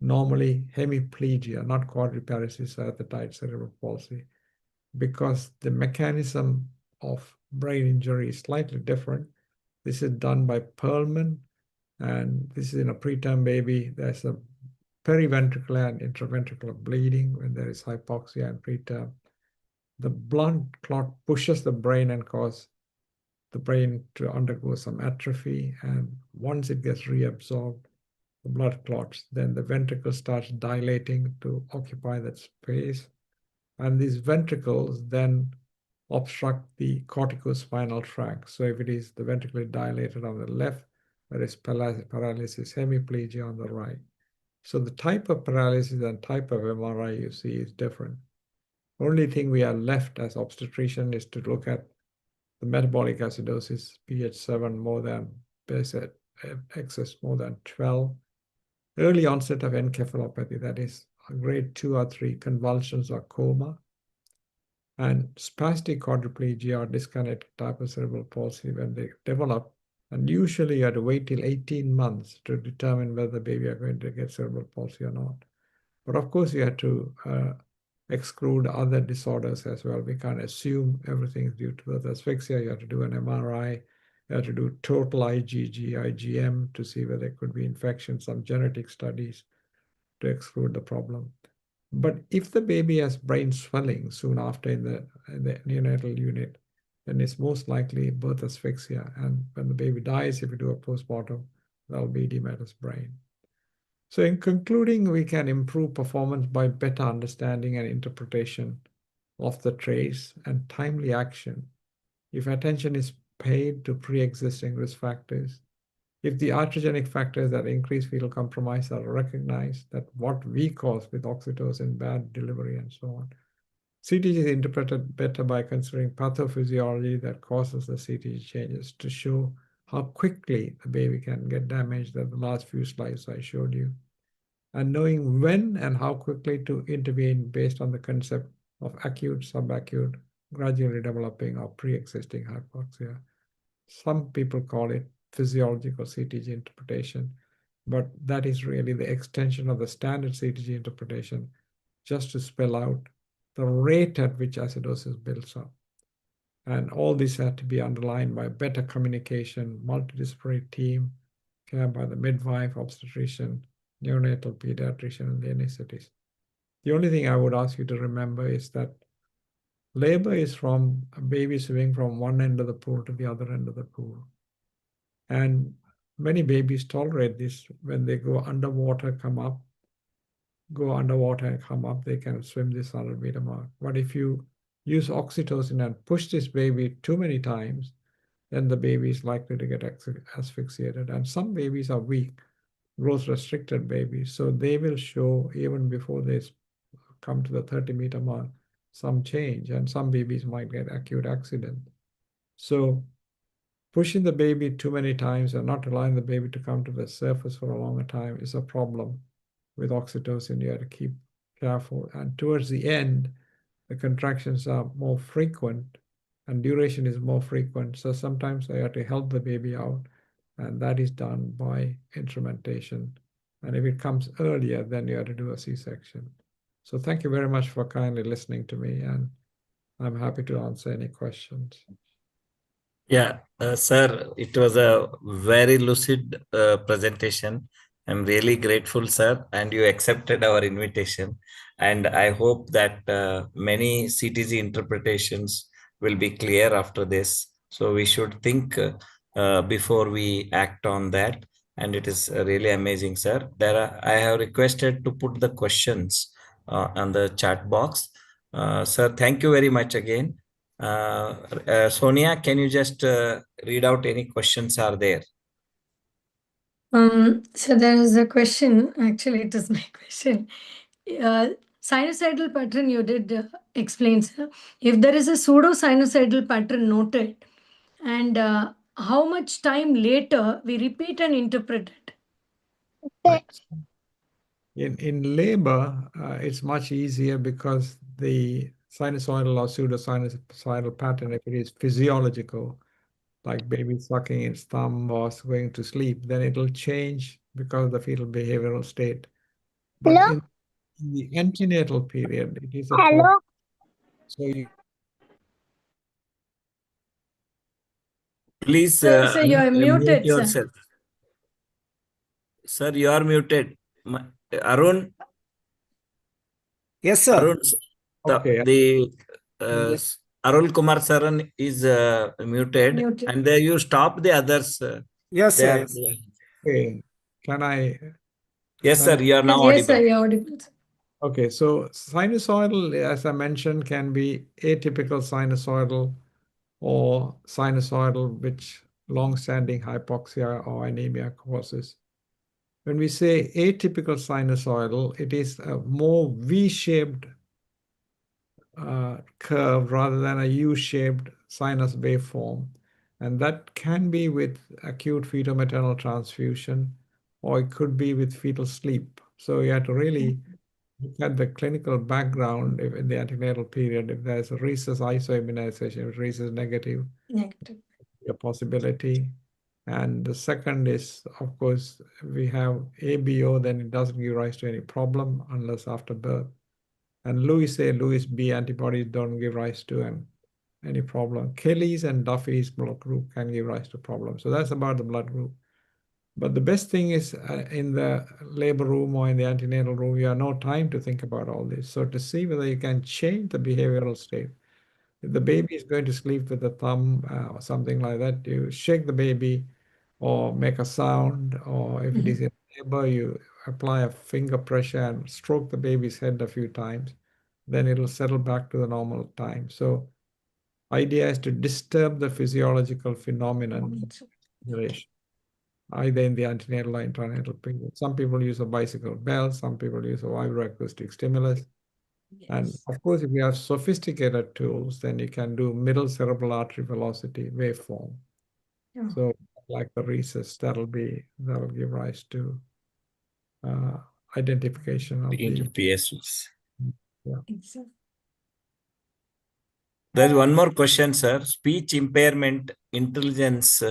Speaker 5: normally hemiplegia, not quadriparesis or athetide cerebral palsy, because the mechanism of brain injury is slightly different. This is done by Perlman, and this is in a preterm baby. There's a periventricular and intraventricular bleeding when there is hypoxia and preterm. The blood clot pushes the brain and causes the brain to undergo some atrophy, and once it gets reabsorbed, the blood clots, then the ventricle starts dilating to occupy that space, and these ventricles then obstruct the corticospinal tract. So if it is the ventricle dilated on the left, there is paralysis, hemiplegia on the right. So the type of paralysis and type of MRI you see is different. Only thing we are left as obstetrician is to look at the metabolic acidosis, pH 7 more than excess more than 12, early onset of encephalopathy, that is grade 2 or 3, convulsions or coma, and spastic quadriplegia or disconnect type of cerebral palsy when they develop. And usually you have to wait till 18 months to determine whether the baby are going to get cerebral palsy or not. But of course, you have to exclude other disorders as well. We can't assume everything is due to the asphyxia. You have to do an MRI. You have to do total IgG, IgM to see whether there could be infection, some genetic studies to exclude the problem. But if the baby has brain swelling soon after in the neonatal unit, then it's most likely birth asphyxia. And when the baby dies, if you do a postmortem, that'll be edematous brain. So in concluding, we can improve performance by better understanding and interpretation of the trace and timely action. If attention is paid to pre-existing risk factors, if the iatrogenic factors that increase fetal compromise are recognized, that what we cause with oxytocin, bad delivery, and so on. CTG is interpreted better by considering pathophysiology that causes the CTG changes to show how quickly the baby can get damaged at the last few slides I showed you, and knowing when and how quickly to intervene based on the concept of acute, subacute, gradually developing, or pre-existing hypoxia. Some people call it physiological CTG interpretation, but that is really the extension of the standard CTG interpretation, just to spell out the rate at which acidosis builds up. And all this had to be underlined by better communication, multidisciplinary team, care by the midwife, obstetrician, neonatal pediatrician, and the anesthetist. The only thing I would ask you to remember is that labor is from a baby swimming from one end of the pool to the other end of the pool. And many babies tolerate this. When they go underwater, come up, go underwater and come up, they can swim this 100-meter mark. But if you use oxytocin and push this baby too many times, then the baby is likely to get asphyxiated. And some babies are weak, growth restricted babies, so they will show even before they come to the 30-meter mark some change, and some babies might get acute accident. So pushing the baby too many times and not allowing the baby to come to the surface for a longer time is a problem with oxytocin. You have to keep careful. And towards the end, the contractions are more frequent and duration is more frequent. So sometimes I have to help the baby out, and that is done by instrumentation. And if it comes earlier, then you have to do a C-section. So thank you very much for kindly listening to me, and I'm happy to answer any questions.
Speaker 1: Yeah, sir, it was a very lucid presentation. I'm really grateful, sir, and you accepted our invitation. And I hope that many CTG interpretations will be clear after this. So we should think before we act on that. And it is really amazing, sir. I have requested to put the questions on the chat box. Sir, thank you very much again. Sonia, can you just read out any questions are there?
Speaker 2: So there is a question, actually it is my question. Sinusoidal pattern you did explain, sir. If there is a pseudo-sinusoidal pattern noted, and how much time later we repeat and interpret it?
Speaker 5: Right. In labor, it's much easier because the sinusoidal or pseudo-sinusoidal pattern, if it is physiological, like baby sucking its thumb or going to sleep, then it'll change because of the fetal behavioral state. But in the antenatal period, it is a problem. So you
Speaker 1: Please
Speaker 2: Sir, you are
Speaker 1: mute
Speaker 2: muted, sir.
Speaker 1: yourself. Sir, you are muted. Arun,
Speaker 6: Yes, sir.
Speaker 1: Arun,
Speaker 5: Okay.
Speaker 1: the Arul Kumar Saran is muted,
Speaker 2: Muted.
Speaker 1: and there you stop the others.
Speaker 6: Yes,
Speaker 1: They
Speaker 6: sir.
Speaker 1: are,
Speaker 6: Yes.
Speaker 5: Okay. Can I?
Speaker 1: yes, sir, you are now
Speaker 2: Yes, sir,
Speaker 1: audible.
Speaker 2: you're audible.
Speaker 5: Okay, so sinusoidal, as I mentioned, can be atypical sinusoidal or sinusoidal, which long-standing hypoxia or anemia causes. When we say atypical sinusoidal, it is a more V-shaped curve rather than a U-shaped sinus waveform. And that can be with acute fetal-maternal transfusion, or it could be with fetal sleep. So you have to really look at the clinical background in the antenatal period. If there's a rhesus isoimmunization, if rhesus negative, a possibility. And the second is, of course, we have ABO, then it doesn't give rise to any problem unless after birth. And Lewis A, Lewis B antibodies don't give rise to any problem. Kelly's and Duffy's blood group can give rise to problems. So that's about the blood group. But the best thing is in the labor room or in the antenatal room, you have no time to think about all this. So to see whether you can change the behavioral state. If the baby is going to sleep with a thumb or something like that, you shake the baby or make a sound, or if it is in labor, you apply a finger pressure and stroke the baby's head a few times, then it'll settle back to the normal time. So idea is to disturb the physiological phenomenon duration, either in the antenatal or intranatal period. Some people use a bicycle bell, some people use a vibroacoustic stimulus. And of course, if you have sophisticated tools, then you can do middle cerebral artery velocity waveform.
Speaker 2: Yeah.
Speaker 5: So like the rhesus, that'll give rise to identification of the
Speaker 1: PSUs.
Speaker 5: yeah.
Speaker 1: There's one more question, sir. Speech impairment intelligence,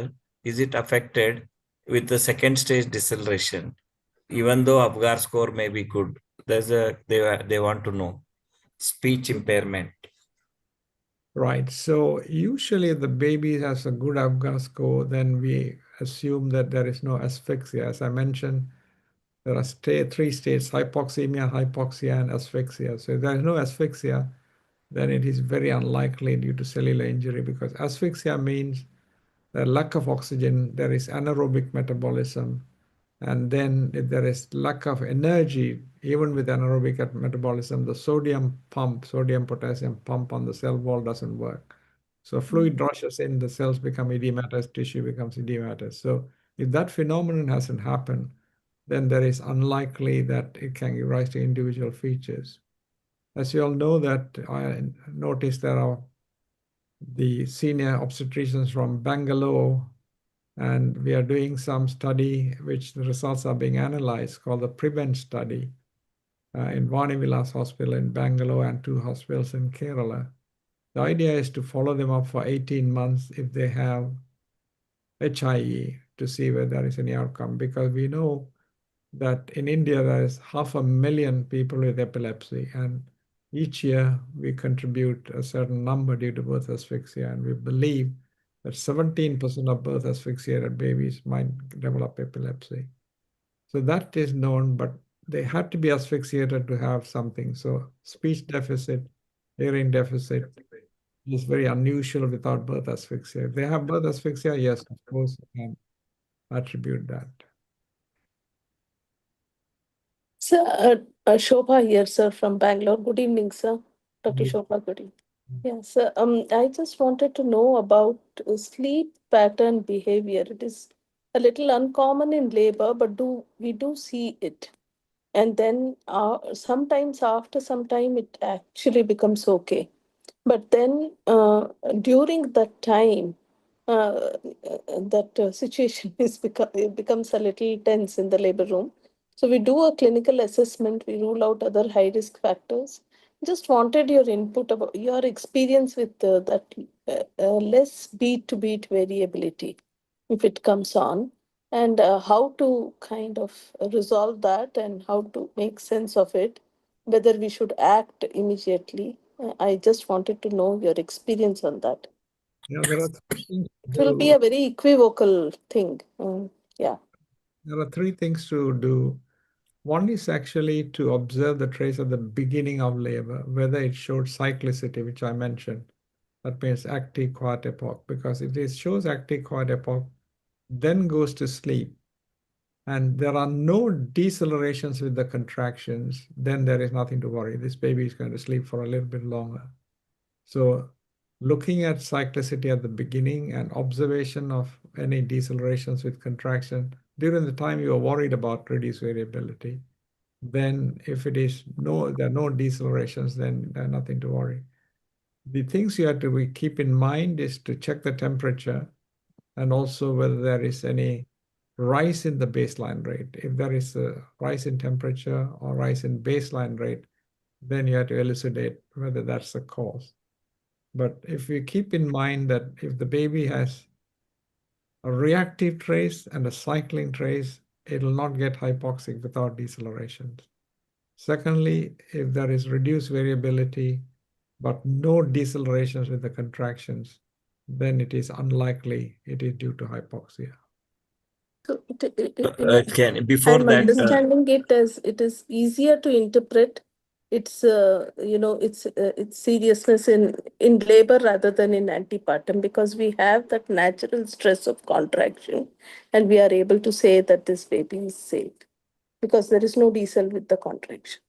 Speaker 1: is it affected with the second stage deceleration? Even though Apgar score may be good, they want to know speech impairment.
Speaker 5: Right. So usually if the baby has a good Apgar score, then we assume that there is no asphyxia. As I mentioned, there are three states: hypoxemia, hypoxia, and asphyxia. So if there is no asphyxia, then it is very unlikely due to cellular injury, because asphyxia means the lack of oxygen, there is anaerobic metabolism, And then if there is lack of energy, even with anaerobic metabolism, the sodium potassium pump on the cell wall doesn't work. So fluid rushes in, the cells become edematous, tissue becomes edematous. So if that phenomenon hasn't happened, then there is unlikely that it can give rise to individual features. As you all know, that I noticed there are the senior obstetricians from Bangalore, and we are doing some study which the results are being analyzed called the PREVENT study in Vanivilas Hospital in Bangalore and 2 hospitals in Kerala. The idea is to follow them up for 18 months if they have HIE to see whether there is any outcome, because we know that in India there is 500,000 people with epilepsy, and each year we contribute a certain number due to birth asphyxia, and we believe that 17% of birth asphyxiated babies might develop epilepsy. So that is known, but they had to be asphyxiated to have something. So speech deficit, hearing deficit is very unusual without birth asphyxia. If they have birth asphyxia, yes, of course, you can attribute that.
Speaker 6: Sir, Shobha here, sir, from Bangalore. Good evening, sir. Dr.
Speaker 5: Good.
Speaker 6: Shobha, good evening. Yes, I just wanted to know about sleep pattern behavior. It is a little uncommon in labor, but we do see it. And then sometimes after some time, it actually becomes okay. But then during that time, that situation it becomes a little tense in the labor room. So we do a clinical assessment, we rule out other high risk factors. Just wanted your input about your experience with that less beat to beat variability, if it comes on, and how to kind of resolve that and how to make sense of it, whether we should act immediately. I just wanted to know your experience on that.
Speaker 5: Yeah, there are 3 things
Speaker 6: It
Speaker 5: to
Speaker 6: will be
Speaker 5: do.
Speaker 6: a very equivocal thing. Yeah.
Speaker 5: There are 3 things to do. One is actually to observe the trace at the beginning of labor, whether it showed cyclicity, which I mentioned. That means active quiet epoch, because if it shows active quiet epoch, then goes to sleep, and there are no decelerations with the contractions, then there is nothing to worry. This baby is going to sleep for a little bit longer. So looking at cyclicity at the beginning and observation of any decelerations with contraction during the time you are worried about reduced variability, then if it is there are no decelerations, then there's nothing to worry. The things you have to keep in mind is to check the temperature and also whether there is any rise in the baseline rate. If there is a rise in temperature or rise in baseline rate, then you have to elucidate whether that's the cause. But if you keep in mind that if the baby has a reactive trace and a cycling trace, it will not get hypoxic without decelerations. Secondly, if there is reduced variability, but no decelerations with the contractions, then it is unlikely it is due to hypoxia.
Speaker 6: So
Speaker 1: Before
Speaker 6: I'm
Speaker 1: that,
Speaker 6: understanding it as it is easier to interpret its its seriousness in labor rather than in antepartum, because we have that natural stress of contraction and we are able to say that this baby is safe because there is no decel with the contraction.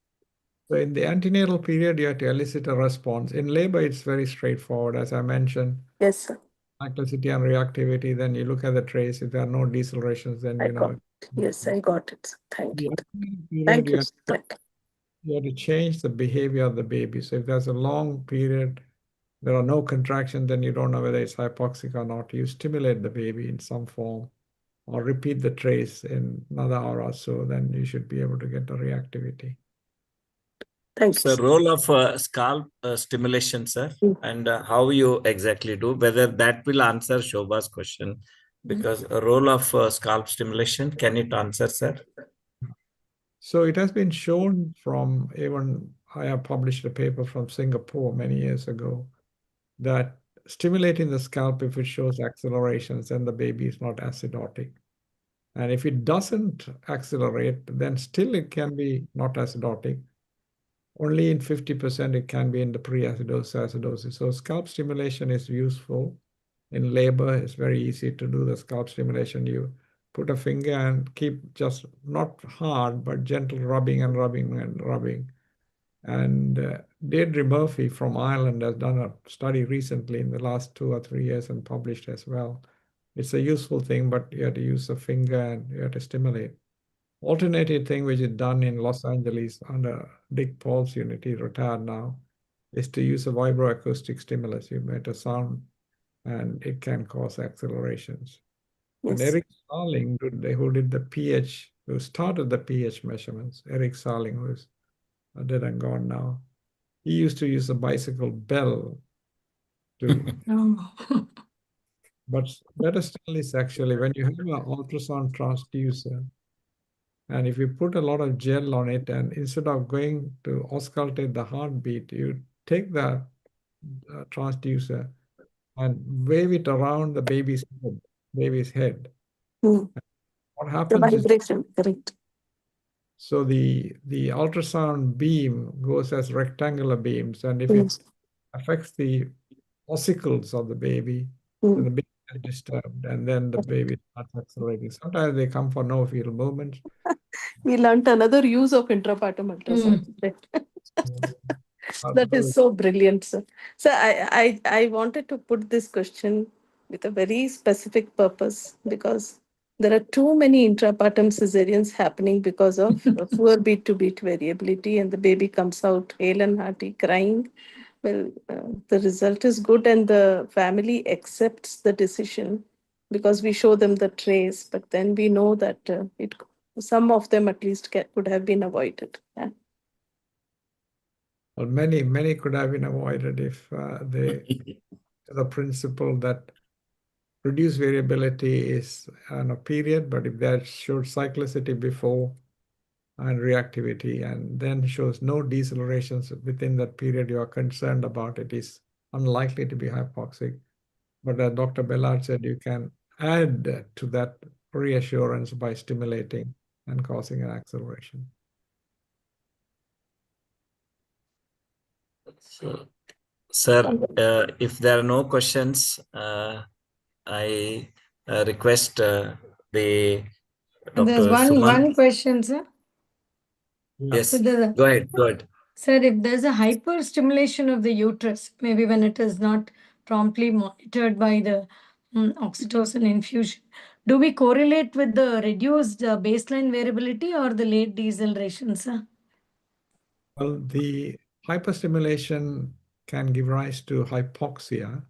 Speaker 5: So in the antenatal period, you have to elicit a response. In labor, it's very straightforward. As I mentioned,
Speaker 6: Yes, sir.
Speaker 5: cyclicity and reactivity, then you look at the trace. If there are no decelerations, then
Speaker 6: I
Speaker 5: you
Speaker 6: got
Speaker 5: know.
Speaker 6: it. Yes, I got it. Thank you.
Speaker 5: The
Speaker 6: Thank you.
Speaker 5: period,
Speaker 6: Thank you.
Speaker 5: you have to change the behavior of the baby. So if there's a long period, there are no contractions, then you don't know whether it's hypoxic or not. You stimulate the baby in some form or repeat the trace in another hour or so, then you should be able to get the reactivity.
Speaker 6: Thank
Speaker 1: the
Speaker 6: you.
Speaker 1: role of scalp stimulation, sir, and how you exactly do, whether that will answer Shobha's question, because a role of scalp stimulation, can it answer, sir?
Speaker 5: So it has been shown from, even I have published a paper from Singapore many years ago, that stimulating the scalp, if it shows accelerations, then the baby is not acidotic. And if it doesn't accelerate, then still it can be not acidotic. Only in 50% it can be in the pre-acidosis. So scalp stimulation is useful. In labor, it's very easy to do the scalp stimulation. You put a finger and keep just not hard, but gentle rubbing and rubbing and rubbing. And Deirdre Murphy from Ireland has done a study recently in the last 2 or 3 years and published as well. It's a useful thing, but you have to use the finger and you have to stimulate. Alternative thing which is done in Los Angeles under Dick Paul's unit, he's retired now, is to use a vibroacoustic stimulus. You emit a sound and it can cause accelerations. And
Speaker 6: Yes.
Speaker 5: Eric Starling, who did the pH, who started the pH measurements, Eric Starling, who is dead and gone now, he used to use a bicycle bell to,
Speaker 2: Oh.
Speaker 5: but better still is actually when you have an ultrasound transducer, and if you put a lot of gel on it, and instead of going to auscultate the heartbeat, you take the transducer and wave it around the baby's head.
Speaker 6: Hmm.
Speaker 5: What
Speaker 6: The
Speaker 5: happens is,
Speaker 6: vibration, correct.
Speaker 5: so the ultrasound beam goes as rectangular beams, and if it
Speaker 6: Yes.
Speaker 5: affects the ossicles of the baby,
Speaker 6: Hmm.
Speaker 5: then the baby is disturbed, and then the baby starts accelerating. Sometimes they come for no fetal movements.
Speaker 6: We learned another use of intrapartum ultrasound. That is so brilliant, sir. So I wanted to put this question with a very specific purpose because there are too many intrapartum cesareans happening because of poor beat-to-beat variability, and the baby comes out hale and hearty, crying. Well, the result is good, and the family accepts the decision because we show them the trace. But then we know that some of them at least could have been avoided. Yeah.
Speaker 5: Well, many could have been avoided if the principle that reduced variability is on a period, but if that showed cyclicity before and reactivity, and then shows no decelerations within that period you are concerned about, it is unlikely to be hypoxic. But as Dr. Bellard said, you can add to that reassurance by stimulating and causing an acceleration.
Speaker 1: So, sir, if there are no questions, I request the
Speaker 2: There's
Speaker 1: Dr. Sumant.
Speaker 2: one question, sir.
Speaker 1: Yes,
Speaker 2: So
Speaker 1: go ahead, go ahead.
Speaker 2: Sir, if there's a hyperstimulation of the uterus, maybe when it is not promptly monitored by the oxytocin infusion, do we correlate with the reduced baseline variability or the late deceleration, sir?
Speaker 5: Well, the hyperstimulation can give rise to hypoxia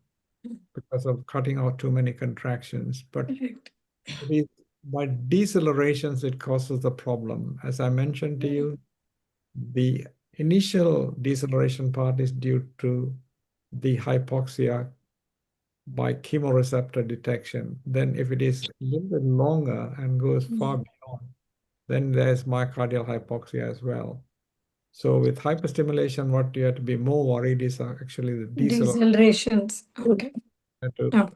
Speaker 5: because of cutting out too many contractions, but
Speaker 2: Correct.
Speaker 5: it is by decelerations it causes the problem. As I mentioned to you, the initial deceleration part is due to the hypoxia by chemoreceptor detection. Then if it is a little bit longer and goes far beyond, then there's myocardial hypoxia as well. So with hyperstimulation, what you have to be more worried is actually the deceleration.
Speaker 2: Decelerations. Okay.
Speaker 5: To
Speaker 2: Oh.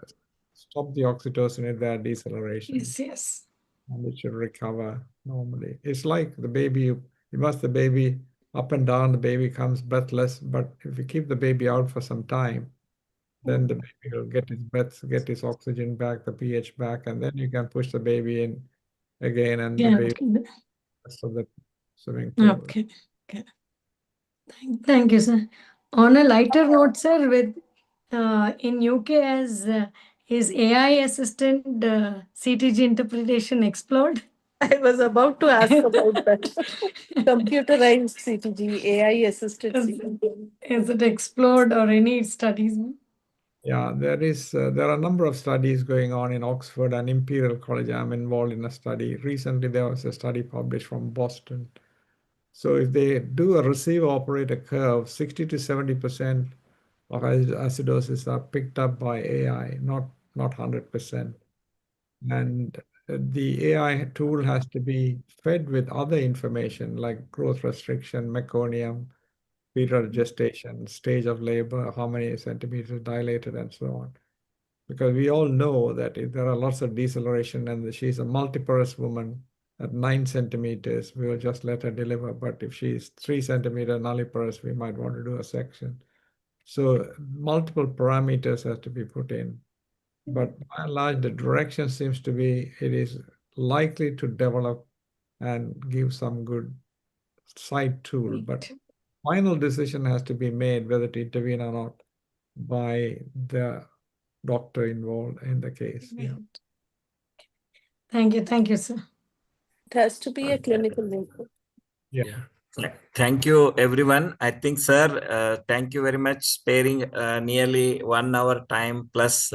Speaker 5: stop the oxytocin at that deceleration.
Speaker 2: Yes.
Speaker 5: And it should recover normally. It's like the baby, you must the baby up and down, the baby comes breathless, but if you keep the baby out for some time, then the baby will get his breath, get his oxygen back, the pH back, and then you can push the baby in again, and the baby rest of the swimming pool.
Speaker 2: Okay. Thank you, sir. On a lighter note, sir, with in UK as is AI assisted CTG interpretation explored?
Speaker 6: I was about to ask about that. Computerized CTG, AI assisted CTG.
Speaker 2: Is it explored or any studies?
Speaker 5: Yeah, there are a number of studies going on in Oxford and Imperial College. I'm involved in a study. Recently, there was a study published from Boston. So if they do a receiver-operator curve, 60 to 70% of acidosis are picked up by AI, not 100%. And the AI tool has to be fed with other information like growth restriction, meconium, period of gestation, stage of labor, how many centimeters dilated, and so on. Because we all know that if there are lots of deceleration and she's a multiparous woman at 9 centimeters, we will just let her deliver. But if she's 3 centimeter nulliparous, we might want to do a section. So multiple parameters have to be put in. But by and large, the direction seems to be it is likely to develop and give some good side tool. But final decision has to be made whether to intervene or not by the doctor involved in the case. Yeah.
Speaker 2: Thank you, sir.
Speaker 6: It has to be a clinical input.
Speaker 5: Yeah.
Speaker 1: Thank you, everyone. I think, sir, thank you very much sparing nearly 1 hour time plus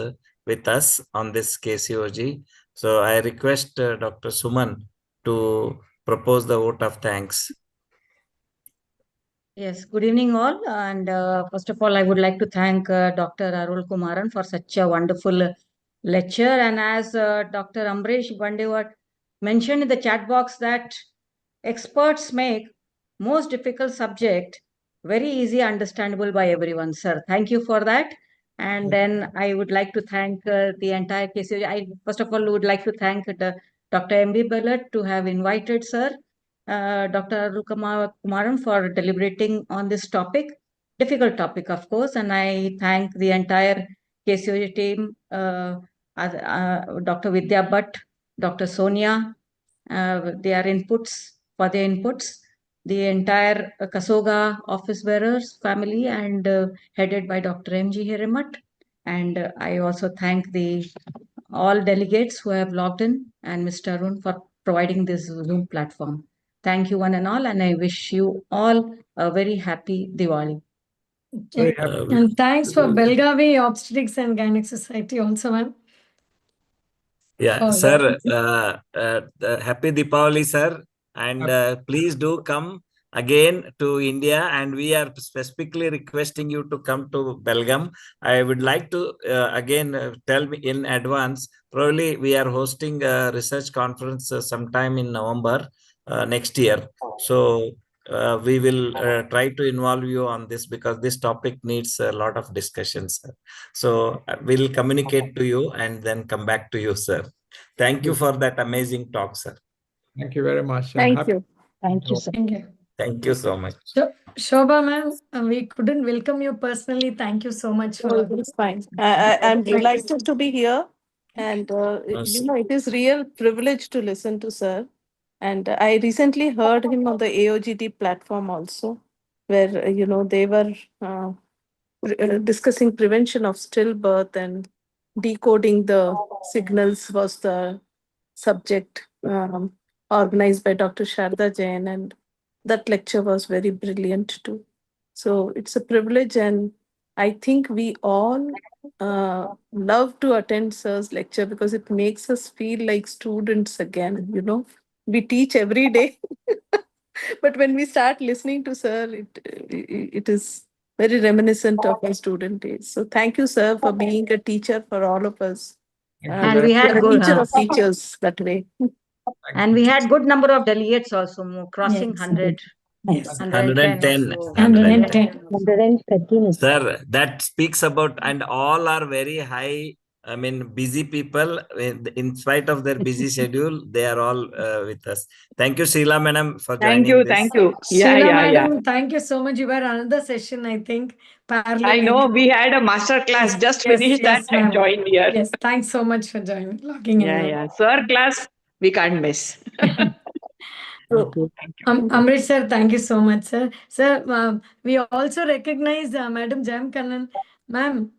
Speaker 1: with us on this KCOG. So I request Dr. Suman to propose the vote of thanks.
Speaker 7: Yes, good evening all. And first of all, I would like to thank Dr. Arul Kumaran for such a wonderful lecture. And as Dr. Amresh Bandewat mentioned in the chat box that experts make most difficult subject very easy understandable by everyone, sir. Thank you for that. And then I would like to thank the entire KCOG. I first of all would like to thank Dr. M.B. Bellet to have invited sir. Dr. Arul Kumaran for deliberating on this topic, difficult topic, of course, and I thank the entire KCOG team, Dr. Vidya Bhatt, Dr. Sonia, their inputs, for their inputs, the entire Kasoga office bearers family and headed by Dr. M.G. Hirimat. And I also thank the all delegates who have logged in and Mr. Arun for providing this Zoom platform. Thank you one and all, and I wish you all a very happy Diwali.
Speaker 5: Very happy.
Speaker 2: And thanks for Belgavi Obstetrics and Gynec Society also, ma'am.
Speaker 1: Yeah,
Speaker 2: Oh,
Speaker 1: sir, happy Deepavali, sir. And please do come again to India. And we are specifically requesting you to come to Belgaum. I would like to again tell me in advance, probably we are hosting a research conference sometime in November next year. So we will try to involve you on this because this topic needs a lot of discussions. So we'll communicate to you and then come back to you, sir. Thank you for that amazing talk, sir.
Speaker 5: Thank you very much.
Speaker 6: Thank you.
Speaker 7: Thank you, sir.
Speaker 2: Thank you.
Speaker 1: Thank you so much.
Speaker 2: So, Shobha ma'am, we couldn't welcome you personally. Thank you so much
Speaker 6: Oh,
Speaker 2: for
Speaker 6: it's fine. I'm delighted to be here. And, it is real privilege to listen to sir. And I recently heard him on the AOGT platform also, where, they were discussing prevention of stillbirth and decoding the signals was the subject organized by Dr. Sharda Jain. And that lecture was very brilliant too. So it's a privilege, and I think we all love to attend sir's lecture because it makes us feel like students again. We teach every day, but when we start listening to sir, it is very reminiscent of our student days. So thank you, sir, for being a teacher for all of us.
Speaker 7: And we had
Speaker 6: You're a
Speaker 7: good,
Speaker 6: teacher of teachers that way.
Speaker 7: and we had good number of delegates also, crossing
Speaker 2: Yes.
Speaker 7: 100.
Speaker 2: Yes.
Speaker 7: 110.
Speaker 2: 110.
Speaker 1: Sir, that speaks about, and all are very high, I mean, busy people. In spite of their busy schedule, they are all with us. Thank you, Sheila Madam, for joining this.
Speaker 8: Thank you.
Speaker 2: Sheila madam, thank you so much. You were another session, I think.
Speaker 8: I know we had a master class, just finished that
Speaker 2: ma'am.
Speaker 8: and joined here.
Speaker 2: Yes, thanks so much for joining, logging in. ma'am.
Speaker 8: Sir class, we can't miss.
Speaker 2: Amrit sir, thank you so much, sir. Sir, we also recognize Madam Jam Kannan. Ma'am,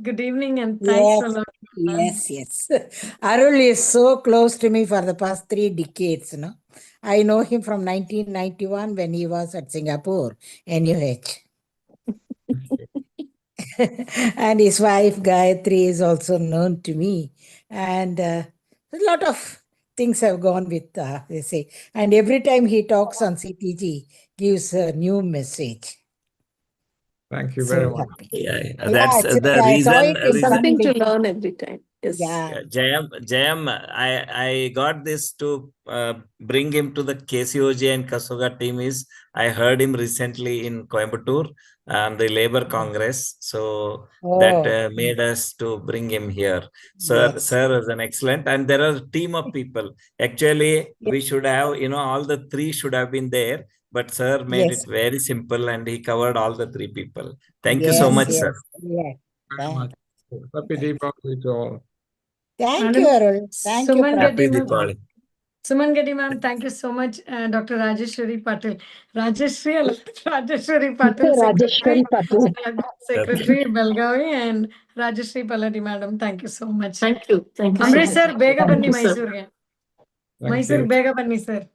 Speaker 2: good evening and thanks for logging in.
Speaker 9: Yes. Arul is so close to me for the past 3 decades. I know him from 1991 when he was at Singapore, NUH. And his wife, Gayatri, is also known to me. And a lot of things have gone with, they say. And every time he talks on CTG, gives a new message.
Speaker 5: Thank you very
Speaker 9: So
Speaker 5: much.
Speaker 9: happy.
Speaker 1: Yeah, that's
Speaker 9: it's
Speaker 1: the
Speaker 9: I saw
Speaker 1: reason.
Speaker 9: it in
Speaker 6: Something to
Speaker 9: Sunday.
Speaker 6: learn every time. Yes.
Speaker 9: Yeah.
Speaker 1: Jayam, I got this to bring him to the KCOG and Kasoga team is, I heard him recently in Coimbatore and the Labor Congress. So that made us to bring him here. Sir is an excellent, and there are a team of people. Actually, we should have, all the 3 should have been there, but sir made it very simple and he covered all the 3 people. Thank you so much, sir.
Speaker 9: Yeah.
Speaker 5: Very much. Happy Deepavali to all.
Speaker 9: Thank you, Arul. Thank you.
Speaker 2: Suman
Speaker 1: Happy
Speaker 2: Reddy, ma'am.
Speaker 1: Deepavali.
Speaker 2: Suman Gedi ma'am, thank you so much. Dr. Rajeshwari Patil. Rajeshwari Patil,
Speaker 10: Rajeshwari Patil.
Speaker 2: Secretary Belgavi, and Rajeshwari Paladi madam. Thank you so much.
Speaker 10: Thank you. Thank you.
Speaker 2: Amrit sir, Bega
Speaker 10: Thank
Speaker 2: Banni
Speaker 10: you, sir.
Speaker 2: Mysore.
Speaker 5: Thank
Speaker 2: Mysore
Speaker 5: you.
Speaker 2: Bega Banni sir.